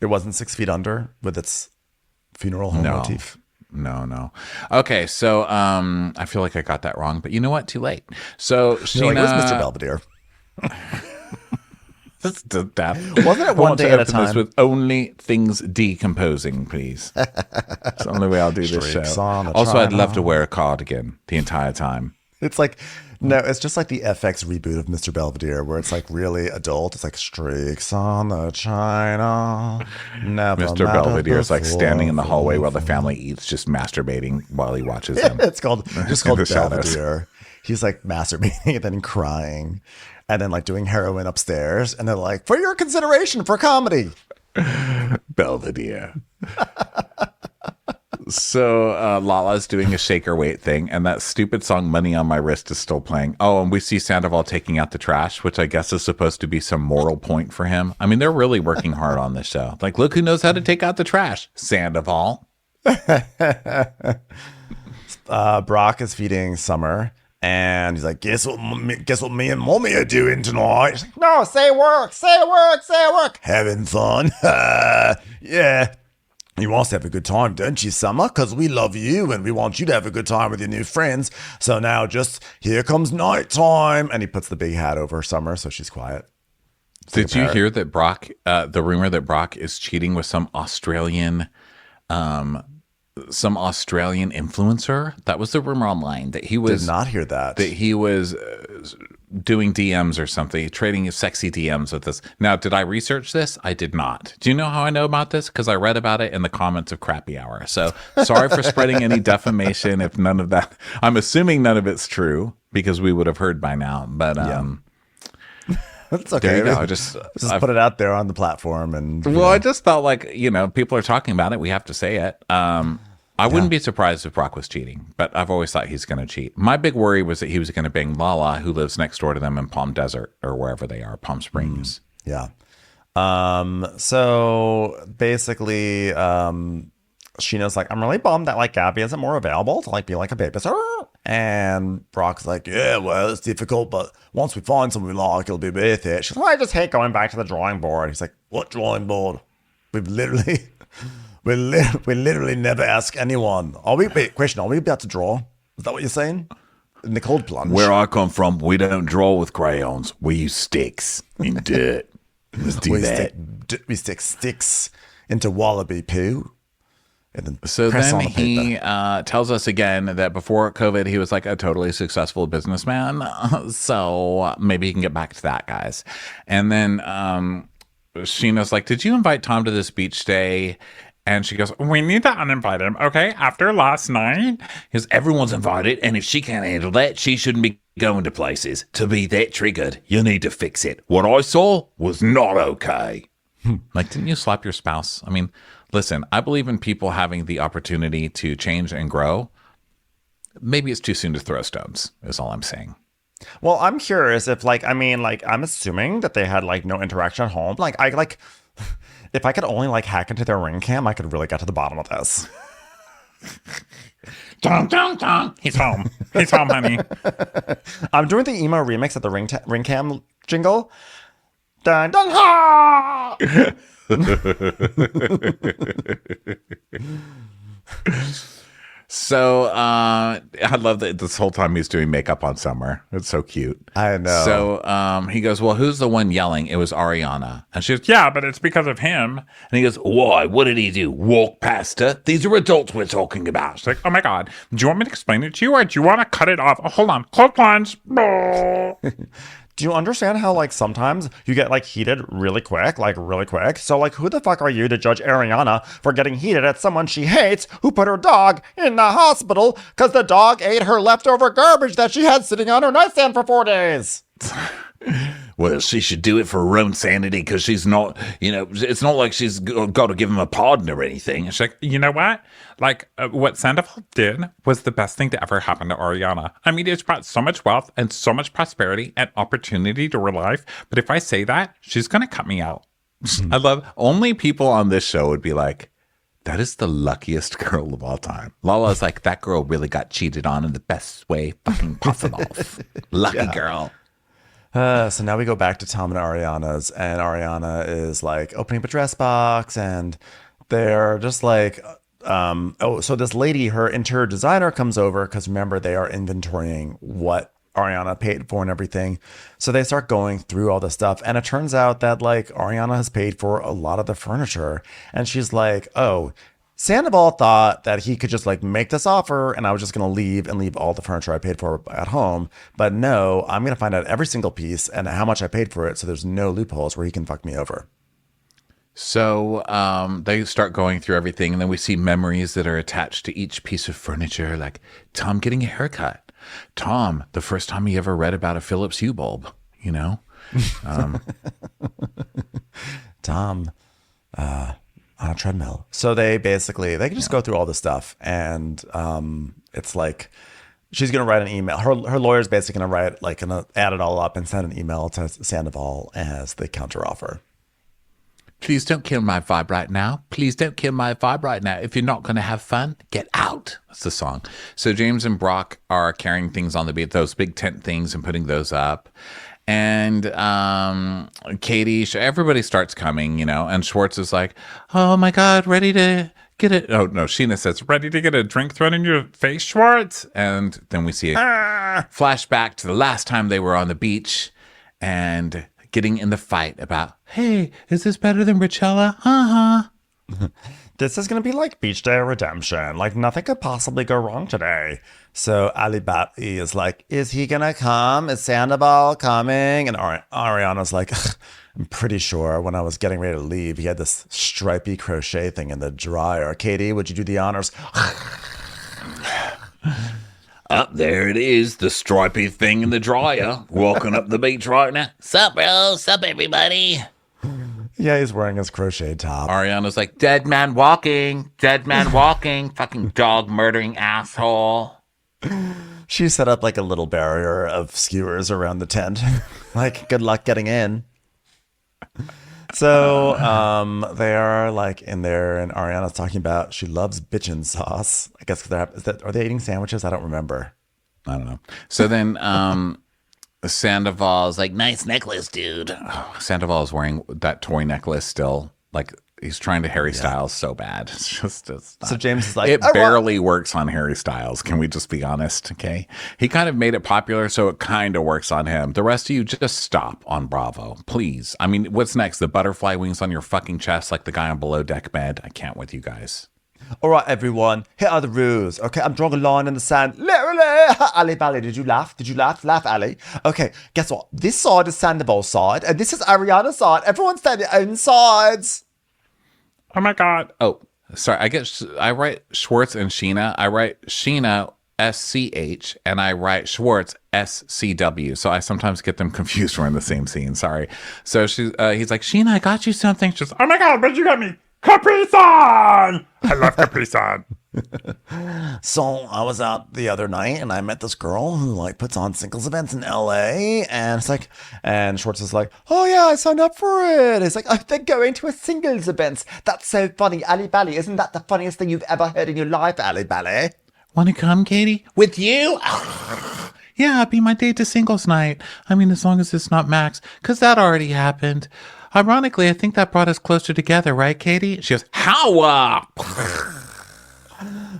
It wasn't 6 feet under with its funeral home motif. No. Okay, so I feel like I got that wrong, but you know what? Too late. So Sheena, it was Mr. Belvedere. That's that. Wasn't it one day at a time? This with only things decomposing, please. It's the only way I'll do this show. Also, I'd love to wear a cardigan the entire time. It's like, no, it's just like the FX reboot of Mr. Belvedere, where it's like really adult. It's like streaks on the china. Mr. Belvedere is like standing in the hallway while the family eats, just masturbating while he watches them. It's called Belvedere. he's like masturbating and then crying and then like doing heroin upstairs. And they're like, for your consideration for comedy. Belvedere. So Lala's doing a shaker weight thing, and that stupid song Money on My Wrist is still playing. Oh, and we see Sandoval taking out the trash, which I guess is supposed to be some moral point for him. I mean, they're really working hard on this show. Like, look who knows how to take out the trash. Sandoval. Brock is feeding Summer, and he's like, guess what me and Mommy are doing tonight? She's like, no, say work. Having fun. Yeah. You want us to have a good time, don't you, Summer? Because we love you and we want you to have a good time with your new friends. So now just here comes nighttime. And he puts the big hat over Summer so she's quiet. Did you hear that Brock, the rumor that Brock is cheating with some Australian influencer? That was the rumor online, that he was... Did not hear that. That he was doing DMs or something, trading sexy DMs with this. Now, did I research this? I did not. Do you know how I know about this? Because I read about it in the comments of Crappy Hour. So sorry for spreading any defamation if none of that... I'm assuming none of it's true because we would have heard by now. But That's okay. There you go. Just put it out there on the platform. And I just felt like, people are talking about it. We have to say it. I wouldn't be surprised if Brock was cheating, but I've always thought he's going to cheat. My big worry was that he was going to bang Lala, who lives next door to them in Palm Desert or wherever they are, Palm Springs. Yeah. So basically, Sheena's like, I'm really bummed that like Gabby isn't more available to like be like a babysitter. And Brock's like, yeah, well, it's difficult, but once we find something we like, it'll be worth it. She's like, I just hate going back to the drawing board. He's like, what drawing board? We literally never ask anyone. Are we about to draw? Is that what you're saying? In the cold plunge. Where I come from, we don't draw with crayons. We use sticks and dirt. Let's do that. We stick sticks into wallaby poo. And then so then he tells us again that before COVID, he was like a totally successful businessman. So maybe he can get back to that, guys. And then Sheena's like, did you invite Tom to this beach day? And she goes, we need to uninvite him, okay? After last night? Because everyone's invited, and if she can't handle that, she shouldn't be going to places. To be that triggered, you need to fix it. What I saw was not okay. Like, didn't you slap your spouse? I mean, listen, I believe in people having the opportunity to change and grow. Maybe it's too soon to throw stones, is all I'm saying. Well, I'm curious if, I'm assuming that they had, no interaction at home. If I could only, hack into their ring cam, I could really get to the bottom of this. Dun, dun, dun. He's home. He's home, honey. I'm doing the emo remix of the ring cam jingle. Dun, dun, ha! So I love that this whole time he's doing makeup on Summer. It's so cute. I know. So he goes, well, who's the one yelling? It was Ariana. And she goes, yeah, but it's because of him. And he goes, why? What did he do? Walk past her? These are adults we're talking about. She's like, oh my God. Do you want me to explain it to you or do you want to cut it off? Oh, hold on. Cold plunge. Do you understand how, sometimes you get, heated really quick? So, who the fuck are you to judge Ariana for getting heated at someone she hates who put her dog in the hospital because the dog ate her leftover garbage that she had sitting on her nightstand for 4 days? Well, she should do it for her own sanity because she's not, it's not like she's got to give him a pardon or anything. She's like, you know what? What Sandoval did was the best thing to ever happen to Ariana. I mean, it's brought so much wealth and so much prosperity and opportunity to her life. But if I say that, she's going to cut me out. I love, only people on this show would be like, that is the luckiest girl of all time. Lala's like, that girl really got cheated on in the best way fucking possible. Lucky girl. So now we go back to Tom and Ariana's, and Ariana is opening up a dress box, and they're just so this lady, her interior designer, comes over because remember they are inventorying what Ariana paid for and everything. So they start going through all the stuff, and it turns out that Ariana has paid for a lot of the furniture, and she's like, oh, Sandoval thought that he could just make this offer and I was just going to leave all the furniture I paid for at home. But no, I'm going to find out every single piece and how much I paid for it. So there's no loopholes where he can fuck me over. So they start going through everything. And then we see memories that are attached to each piece of furniture, like Tom getting a haircut. Tom, the first time he ever read about a Philips Hue bulb, you know? Tom on a treadmill. So they can just go through all this stuff, and it's like she's gonna write an email. Her lawyer's basically gonna add it all up and send an email to Sandoval as the counteroffer. Please don't kill my vibe right now. Please don't kill my vibe right now. If you're not going to have fun, get out. That's the song. So James and Brock are carrying things on the beat, those big tent things, and putting those up. And Katie, everybody starts coming, you know, and Schwartz is like, oh my God, ready to get it. Oh no, Sheena says, ready to get a drink thrown in your face, Schwartz. And then we see a flashback to the last time they were on the beach and getting in the fight about, hey, is this better than Richella? This is going to be like Beach Day Redemption. Like, nothing could possibly go wrong today. So Ali Batty is like, is he going to come? Is Sandoval coming? And Ariana's like, I'm pretty sure when I was getting ready to leave, he had this stripy crochet thing in the dryer. Katie, would you do the honors? Up there it is, the stripy thing in the dryer. Walking up the beach right now. Sup, bro? Sup, everybody? Yeah, he's wearing his crochet top. Ariana's like, Dead man walking, fucking dog murdering asshole. She set up like a little barrier of skewers around the tent. Like, good luck getting in. So they are like in there, and Ariana's talking about she loves bitchin' sauce. I guess are they eating sandwiches? I don't remember. I don't know. So then Sandoval's like, Nice necklace, dude. Sandoval is wearing that toy necklace still. Like, he's trying to Harry Styles so bad. It's just so James is like, it barely works on Harry Styles. Can we just be honest? Okay. He kind of made it popular, so it kind of works on him. The rest of you just stop on Bravo, please. I mean, what's next? The butterfly wings on your fucking chest like the guy on Below Deck Bed? I can't with you guys. All right, everyone, here are the rules. Okay, I'm drawing a line in the sand. Literally. Ali Bally, did you laugh? Did you laugh? Laugh, Ali. Okay, guess what? This side is Sandoval's side, and this is Ariana's side. Everyone stay their own sides. Oh my God. Oh, sorry. I write Schwartz and Sheena. I write Sheena SCH and I write Schwartz SCW. So I sometimes get them confused. We're in the same scene. Sorry. So he's like, Sheena, I got you something. She's, oh my God, what'd you get me? Capri Sun! I love Capri Sun. So I was out the other night and I met this girl who like puts on singles events in LA, and it's like, and Schwartz is like, oh yeah, I signed up for it. It's like, oh, they're going to a singles event. That's so funny. Ali Bally, isn't that the funniest thing you've ever heard in your life, Ali Bally? Want to come, Katie? With you? Yeah, be my date to singles night. I mean, as long as it's not Max, because that already happened. Ironically, I think that brought us closer together, right, Katie? She goes, how?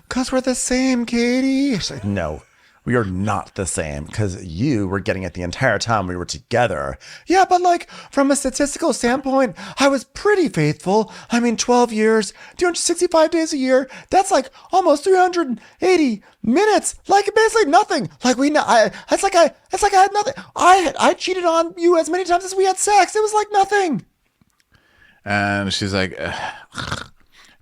Because we're the same, Katie. She's like, no, we are not the same, because you were getting it the entire time we were together. Yeah, but like, from a statistical standpoint, I was pretty faithful. I mean, 12 years, 265 days a year, that's like almost 380 minutes. Like, basically nothing. Like, it's like I had nothing. I cheated on you as many times as we had sex. It was like nothing. And she's like,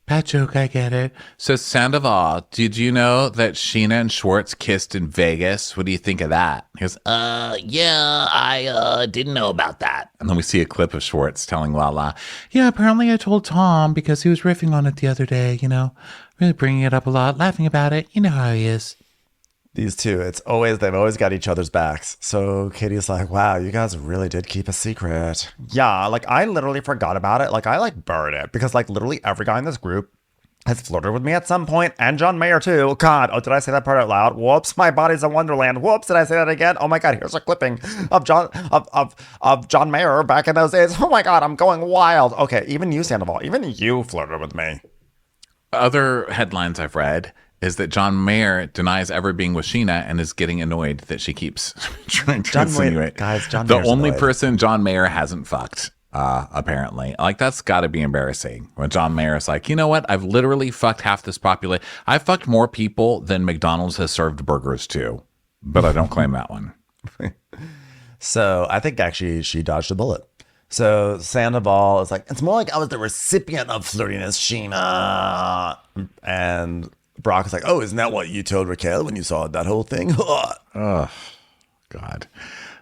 bad joke, I get it. So Sandoval, did you know that Sheena and Schwartz kissed in Vegas? What do you think of that? He goes, yeah, I didn't know about that. And then we see a clip of Schwartz telling Lala, yeah, apparently I told Tom because he was riffing on it the other day, you know, really bringing it up a lot, laughing about it. You know how he is. These two, they've always got each other's backs. So Katie's like, wow, you guys really did keep a secret. Yeah, like I literally forgot about it. Like I like buried it because like literally every guy in this group has flirted with me at some point, and John Mayer too. God, oh, did I say that part out loud? Whoops, my body's a wonderland. Whoops, did I say that again? Oh my God, here's a clipping of John Mayer back in those days. Oh my God, I'm going wild. Okay, even you, Sandoval, even you flirted with me. Other headlines I've read is that John Mayer denies ever being with Sheena and is getting annoyed that she keeps trying to insinuate. John the Mayer's only annoyed. person John Mayer hasn't fucked, apparently. Like, that's got to be embarrassing when John Mayer's like, you know what? I've literally fucked half this population. I've fucked more people than McDonald's has served burgers to, but I don't claim that one. So I think actually she dodged a bullet. So Sandoval is like, it's more like I was the recipient of flirtiness, Sheena. And Brock is like, oh, isn't that what you told Raquel when you saw that whole thing? Oh, God.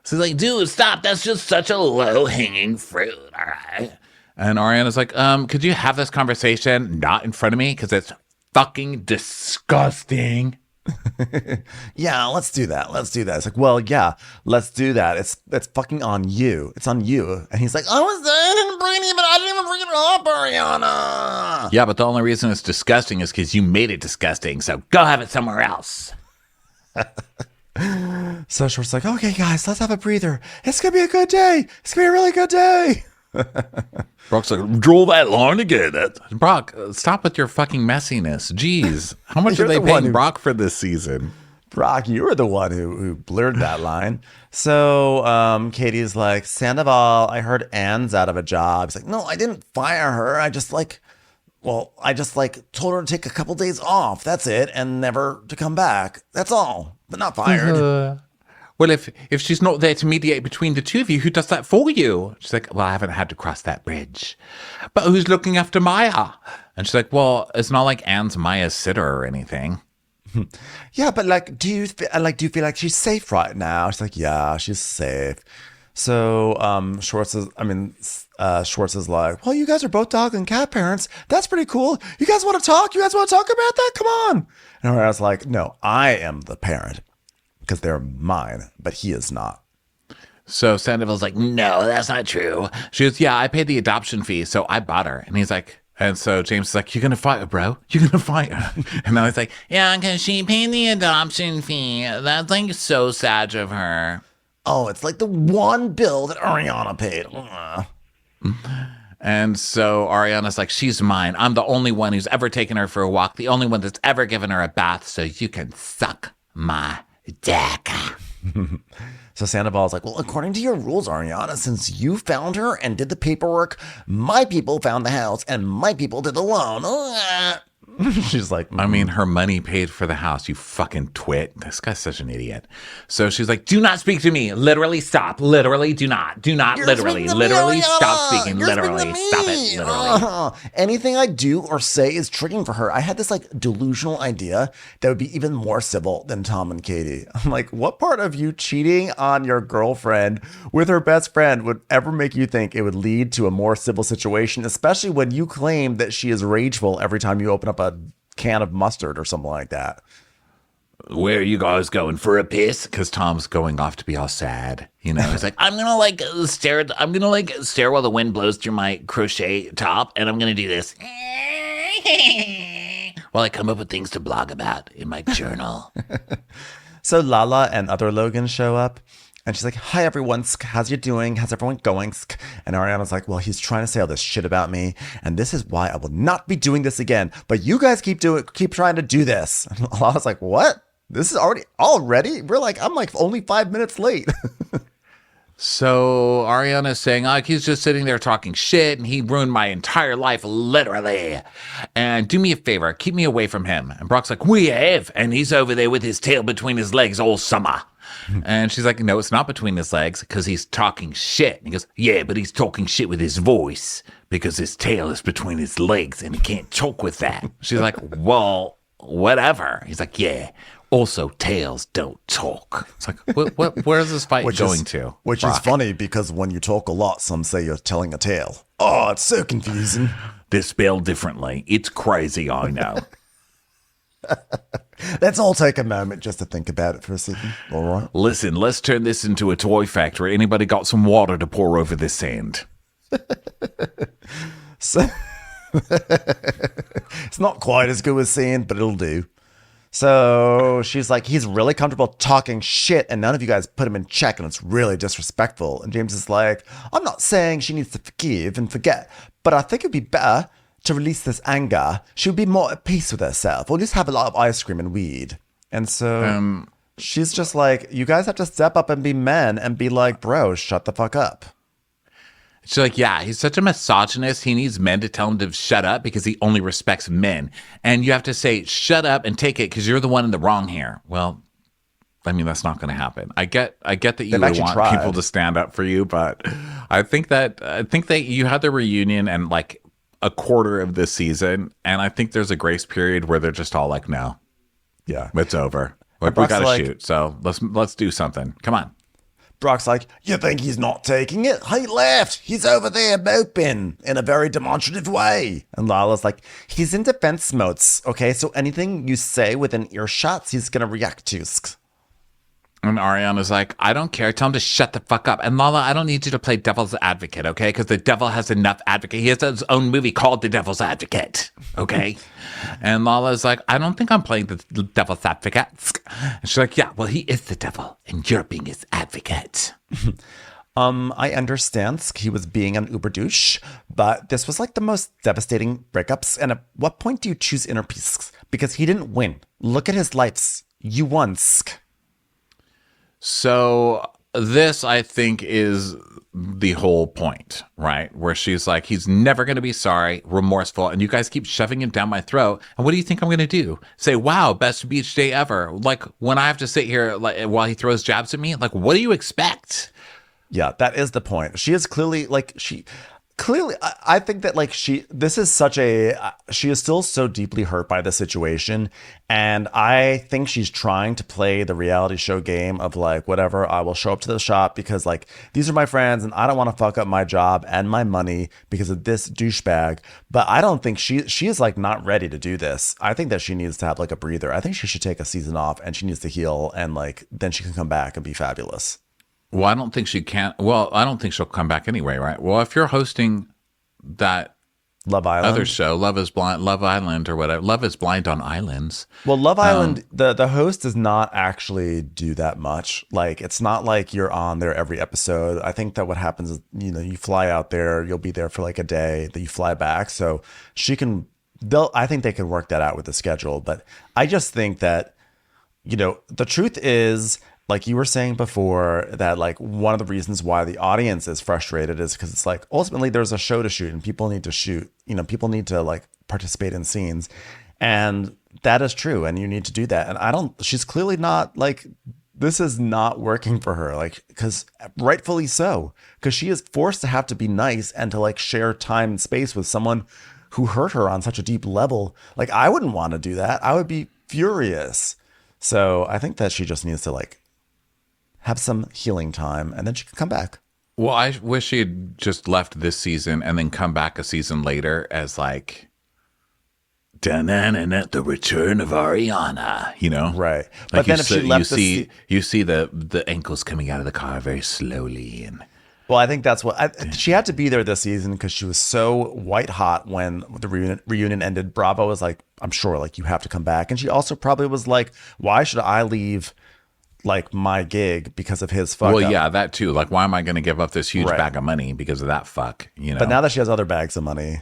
So he's like, dude, stop. That's just such a low-hanging fruit, all right? And Ariana's like, could you have this conversation not in front of me? Because it's fucking disgusting. Yeah, let's do that. It's like, well, yeah, let's do that. It's fucking on you. It's on you. And he's like, I didn't bring it up, Ariana. Yeah, but the only reason it's disgusting is because you made it disgusting. So go have it somewhere else. So Schwartz like, okay, guys, let's have a breather. It's going to be a good day. It's going to be a really good day. Brock's like, draw that line together. Brock, stop with your fucking messiness. Jeez. How much are they paying Brock for this season? Brock, you were the one who blurred that line. So Katie's like, Sandoval, I heard Anne's out of a job. He's like, no, I didn't fire her. I just told her to take a couple days off. That's it. And never to come back. That's all. But not fired. Well, if she's not there to mediate between the two of you, who does that for you? She's like, well, I haven't had to cross that bridge. But who's looking after Maya? And she's like, well, it's not like Anne's Maya's sitter or anything. Yeah, but like, do you feel like she's safe right now? She's like, yeah, she's safe. So Schwartz is like, well, you guys are both dog and cat parents. That's pretty cool. You guys want to talk? You guys want to talk about that? Come on. And I was like, no, I am the parent. Because they're mine, but he is not. So Sandoval's like, no, that's not true. She goes, yeah, I paid the adoption fee, so I bought her. And he's like, and so James is like, you're going to fight her, bro? You're going to fight her? And now he's like, yeah, because she paid the adoption fee. That's like so sad of her. Oh, it's like the one bill that Ariana paid. And so Ariana's like, she's mine. I'm the only one who's ever taken her for a walk, the only one that's ever given her a bath, so you can suck my dick. So Sandoval's like, well, according to your rules, Ariana, since you found her and did the paperwork, my people found the house and my people did the loan. She's like, I mean, her money paid for the house, you fucking twit. This guy's such an idiot. So she's like, do not speak to me. Literally stop. Literally do not. Do not. Literally stop speaking. Literally stop it. Literally. Anything I do or say is triggering for her. I had this like delusional idea that would be even more civil than Tom and Katie. I'm like, what part of you cheating on your girlfriend with her best friend would ever make you think it would lead to a more civil situation, especially when you claim that she is rageful every time you open up a can of mustard or something like that? Where are you guys going, for a piss? Because Tom's going off to be all sad. You know, he's like, I'm gonna stare while the wind blows through my crochet top, and I'm gonna do this while I come up with things to blog about in my journal. So Lala and other Logan show up. And she's like, hi, everyone. How's you doing? How's everyone going? And Ariana's like, well, he's trying to say all this shit about me. And this is why I will not be doing this again. But you guys keep trying to do this. And Lala's like, what? This is already? We're like, I'm like only 5 minutes late. So Ariana's saying, he's just sitting there talking shit and he ruined my entire life, literally. And do me a favor, keep me away from him. And Brock's like, we have. And he's over there with his tail between his legs all summer. And she's like, no, it's not between his legs because he's talking shit. And he goes, yeah, but he's talking shit with his voice because his tail is between his legs and he can't talk with that. She's like, well, whatever. He's like, yeah. Also, tails don't talk. It's like, where is this fight going to? Which Brock? Is funny because when you talk a lot, some say you're telling a tale. Oh, it's so confusing. They're spelled differently. It's crazy, I know. Let's all take a moment just to think about it for a second. All right. Listen, let's turn this into a toy factory. Anybody got some water to pour over this sand? So it's not quite as good as sand, but it'll do. So she's like, he's really comfortable talking shit, and none of you guys put him in check, and it's really disrespectful. And James is like, I'm not saying she needs to forgive and forget, but I think it'd be better to release this anger. She would be more at peace with herself, or just have a lot of ice cream and weed. And so she's just like, you guys have to step up and be men and be like, bro, shut the fuck up. She's like, yeah, he's such a misogynist. He needs men to tell him to shut up because he only respects men. And you have to say, shut up and take it because you're the one in the wrong here. Well, I mean, that's not going to happen. I get that you would want people to stand up for you, but I think that you had the reunion and like a quarter of this season, and I think there's a grace period where they're just all like, no. Yeah. It's over. Like, we got to shoot. So let's do something. Come on. Brock's like, you think he's not taking it? He left. He's over there moping in a very demonstrative way. And Lala's like, he's in defense modes, okay? So anything you say within earshots, he's going to react to. And Ariana's like, I don't care. Tell him to shut the fuck up. And Lala, I don't need you to play devil's advocate, okay? Because the devil has enough advocate. He has his own movie called The Devil's Advocate, okay? And Lala's like, I don't think I'm playing the devil's advocate. And she's like, yeah, well, he is the devil, and you're being his advocate. I understand he was being an uber douche, but this was like the most devastating breakups. And at what point do you choose inner peace? Because he didn't win. Look at his lives. You won. So this, I think, is the whole point, right? Where she's like, he's never going to be sorry, remorseful, and you guys keep shoving it down my throat. And what do you think I'm going to do? Say, wow, best beach day ever. Like, when I have to sit here like while he throws jabs at me, like, what do you expect? Yeah, that is the point. She is clearly like, I think that like she is still so deeply hurt by the situation. And I think she's trying to play the reality show game of like, whatever, I will show up to the shop because like, these are my friends and I don't want to fuck up my job and my money because of this douchebag. But I don't think she is like not ready to do this. I think that she needs to have like a breather. I think she should take a season off and she needs to heal and like, then she can come back and be fabulous. Well, I don't think she can. Well, I don't think she'll come back anyway, right? Well, if you're hosting that Love Island other show, Love Island or whatever, Love is Blind on Islands. Well, Love Island, the host does not actually do that much. Like, it's not like you're on there every episode. I think that what happens is, you know, you fly out there, you'll be there for like a day, then you fly back. So I think they can work that out with the schedule. But I just think that, you know, the truth is, like you were saying before, that like one of the reasons why the audience is frustrated is because it's like ultimately there's a show to shoot and people need to shoot, you know, people need to like participate in scenes. And that is true. And you need to do that. And she's clearly not like, this is not working for her. Like, because rightfully so, because she is forced to have to be nice and to like share time and space with someone who hurt her on such a deep level. Like, I wouldn't want to do that. I would be furious. So I think that she just needs to like have some healing time, and then she can come back. Well, I wish she had just left this season and then come back a season later as like, the return of Ariana, you know? Right. Like but then if she left you see the ankles coming out of the car very slowly. And well, I think that's what she had to be there this season because she was so white hot when the reunion ended. Bravo was like, I'm sure, like, you have to come back. And she also probably was like, why should I leave like my gig because of his fuck well, up? yeah, that too. Like, why am I going to give up this huge bag of money because of that fuck? You know. But now that she has other bags of money,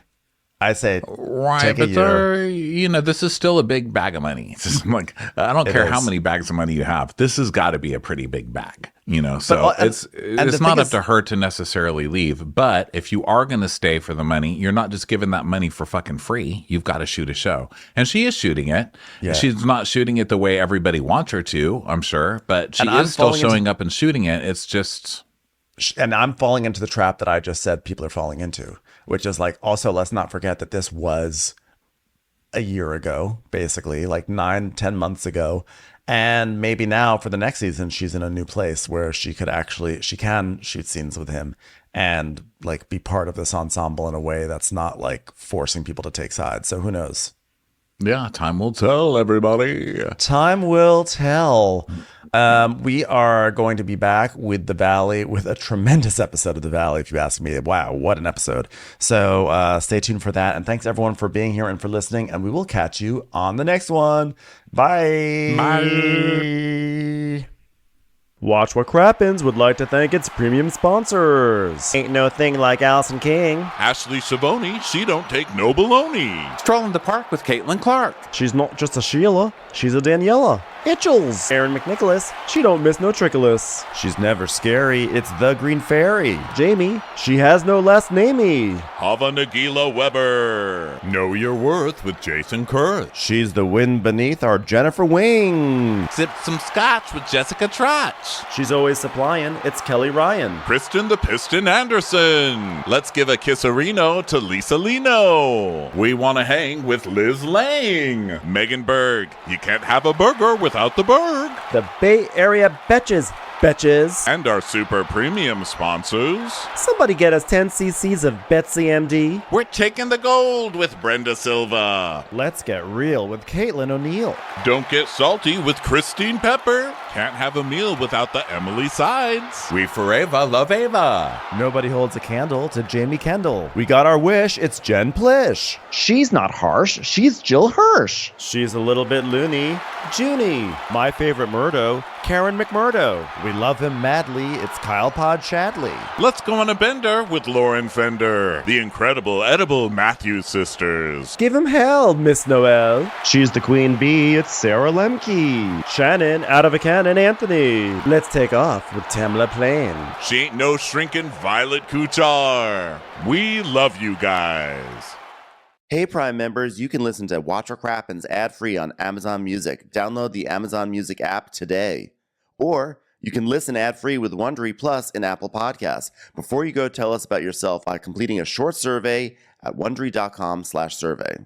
I say, right, take but a year. You know, this is still a big bag of money. It's just like, I don't care how many bags of money you have. This has got to be a pretty big bag, you know. So it's not up to her to necessarily leave. But if you are going to stay for the money, you're not just giving that money for fucking free. You've got to shoot a show, and she is shooting it. Yeah. She's not shooting it the way everybody wants her to, I'm sure, but she is still showing up and shooting it. It's just, and I'm falling into the trap that I just said people are falling into. Which is like, also, let's not forget that this was a year ago, basically, like 9-10 months ago. And maybe now for the next season, she's in a new place where she can shoot scenes with him and like be part of this ensemble in a way that's not like forcing people to take sides. So who knows? Yeah, time will tell, everybody. Time will tell. We are going to be back with The Valley, with a tremendous episode of The Valley, if you ask me. Wow, what an episode. So stay tuned for that. And thanks, everyone, for being here and for listening. And we will catch you on the next one. Bye. Bye. Watch What Crappens would like to thank its premium sponsors. Ain't no thing like Allison King. Ashley Savoni, she don't take no baloney. Stroll in the park with Caitlin Clark. She's not just a Sheila, she's a Daniela. Itchels. Aaron McNicholas, she don't miss no trickolas. She's never scary, it's the Green Fairy. Jamie, she has no last namey. Hava Nagila Weber. Know Your Worth with Jason Kurth. She's the wind beneath our Jennifer Wing. Sip some scotch with Jessica Trotch. Schwartz. She's always supplying. It's Kelly Ryan. Kristen the Piston Anderson. Let's give a kisserino to Lisa Lino. We want to hang with Liz Lang. Megan Berg. You can't have a burger without the Berg. The Bay Area Betches. And our super premium sponsors. Somebody get us 10 cc's of Betsy MD. We're taking the gold with Brenda Silva. Let's get real with Caitlin O'Neill. Don't get salty with Christine Pepper. Can't have a meal without the Emily Sides. We forever love Ava. Nobody holds a candle to Jamie Kendall. We got our wish. It's Jen Plish. She's not harsh. She's Jill Hirsch. She's a little bit loony. Junie. My favorite Murdo, Karen McMurdo. We love him madly. It's Kyle Pod Shadley. Let's go on a bender with Lauren Fender. The incredible edible Matthews sisters. Give him hell, Miss Noel. She's the queen bee. It's Sarah Lemke. Shannon, out of a cannon, Anthony. Let's take off with Tamla Plain. She ain't no shrinking Violet Kuchar. We love you guys. Hey Prime members, you can listen to Watch What Crappens ad-free on Amazon Music. Download the Amazon Music app today. Or you can listen ad-free with Wondery Plus in Apple Podcasts. Before you go, tell us about yourself by completing a short survey at Wondery.com/survey.